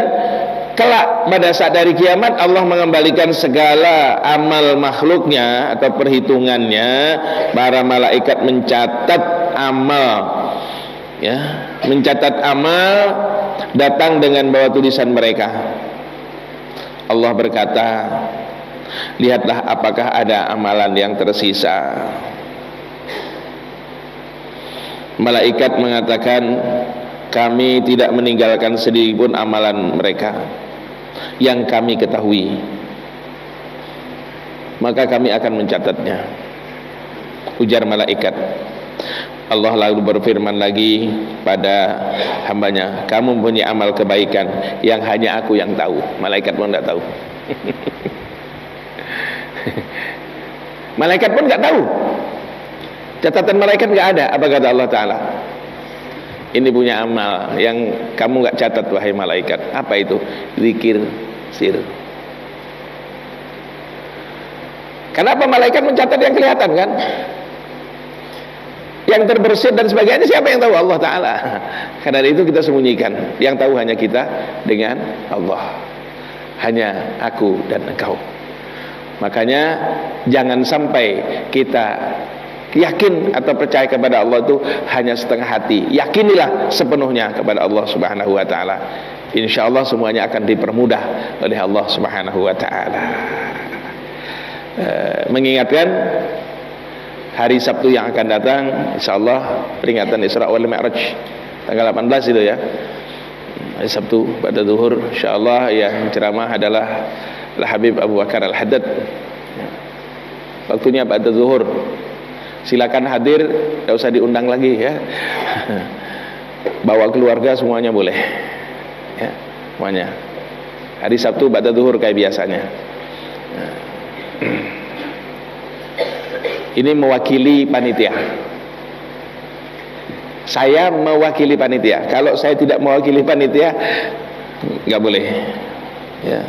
kelak pada saat dari kiamat Allah mengembalikan segala amal makhluknya atau perhitungannya. Para malaikat mencatat amal, ya, mencatat amal, datang dengan bawa tulisan mereka. Allah berkata, lihatlah apakah ada amalan yang tersisa. Malaikat mengatakan, kami tidak meninggalkan sedikit pun amalan mereka yang kami ketahui, maka kami akan mencatatnya. Ujar malaikat. Allah lalu berfirman lagi pada hambanya, kamu punya amal kebaikan yang hanya aku yang tahu. Malaikat pun tidak tahu. Malaikat pun tidak tahu. Catatan malaikat tidak ada. Apa kata Allah Ta'ala? Ini punya amal yang kamu nggak catat wahai malaikat. Apa itu? Zikir sir. Kenapa malaikat mencatat yang kelihatan kan? Yang terbersih dan sebagainya siapa yang tahu? Allah Ta'ala. Karena itu kita sembunyikan. Yang tahu hanya kita dengan Allah. Hanya aku dan engkau. Makanya jangan sampai kita yakin atau percaya kepada Allah itu hanya setengah hati. Yakinilah sepenuhnya kepada Allah Subhanahu wa taala. Insyaallah semuanya akan dipermudah oleh Allah Subhanahu wa taala. Mengingatkan hari Sabtu yang akan datang, insyaallah peringatan Isra wal Mi'raj tanggal 18 itu ya. Hari Sabtu pada zuhur insyaallah yang ceramah adalah Al-Habib Abu Bakar Al-Haddad. Waktunya pada zuhur. Silakan hadir, tidak usah diundang lagi ya. Bawa keluarga semuanya boleh ya, semuanya. Hari Sabtu pada zuhur kayak biasanya. Ini mewakili panitia. Saya mewakili panitia. Kalau saya tidak mewakili panitia, nggak boleh ya.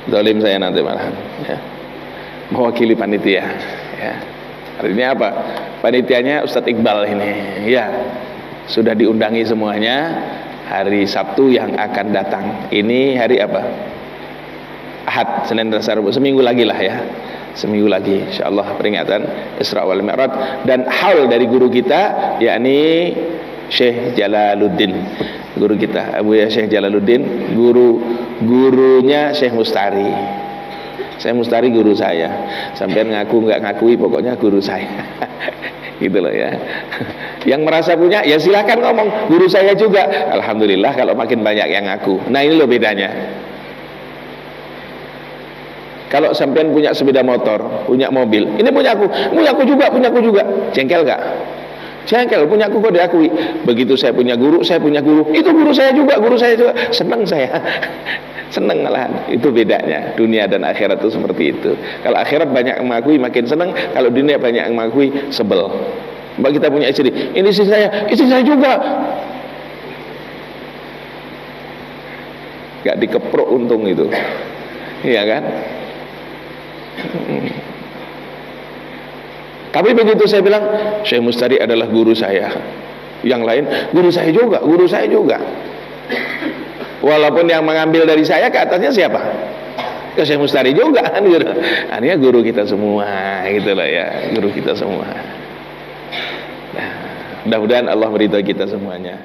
Zalim saya nanti malahan ya. Mewakili panitia ya. Artinya apa? Panitianya Ustadz Iqbal ini ya, sudah diundangi semuanya hari Sabtu yang akan datang. Ini hari apa? Ahad, Senin, Selasa, Rabu. Seminggu lagi lah ya. Seminggu lagi insyaallah peringatan Isra wal Mi'raj. Dan haul dari guru kita yakni Syekh Jalaluddin. Guru kita Abu ya Syekh Jalaluddin, gurunya Syekh Mustari. Saya Mustari guru saya. Sampai ngaku nggak ngakui, pokoknya guru saya. Gitu loh ya. Yang merasa punya ya silakan ngomong, guru saya juga. Alhamdulillah kalau makin banyak yang ngaku. Nah ini loh bedanya. Kalau sampean punya sepeda motor, punya mobil, ini punyaku punyaku juga. Jengkel gak? Jengkel, punyaku kok diakui. Begitu saya punya guru, itu guru saya juga. Senang saya. Senang malahan. Itu bedanya dunia dan akhirat itu seperti itu. Kalau akhirat banyak yang mengakui makin senang, kalau dunia banyak yang mengakui sebel. Mbak kita punya istri, ini istri saya juga. Gak dikeprok untung itu. Iya kan? Tapi begitu saya bilang Syekh Mustari adalah guru saya, yang lain guru saya juga. Walaupun yang mengambil dari saya ke atasnya siapa? Ya Syekh Mustari juga kan gitu. Artinya guru kita semua gitu loh ya, guru kita semua. Nah, mudah-mudahan Allah meridhai kita semuanya.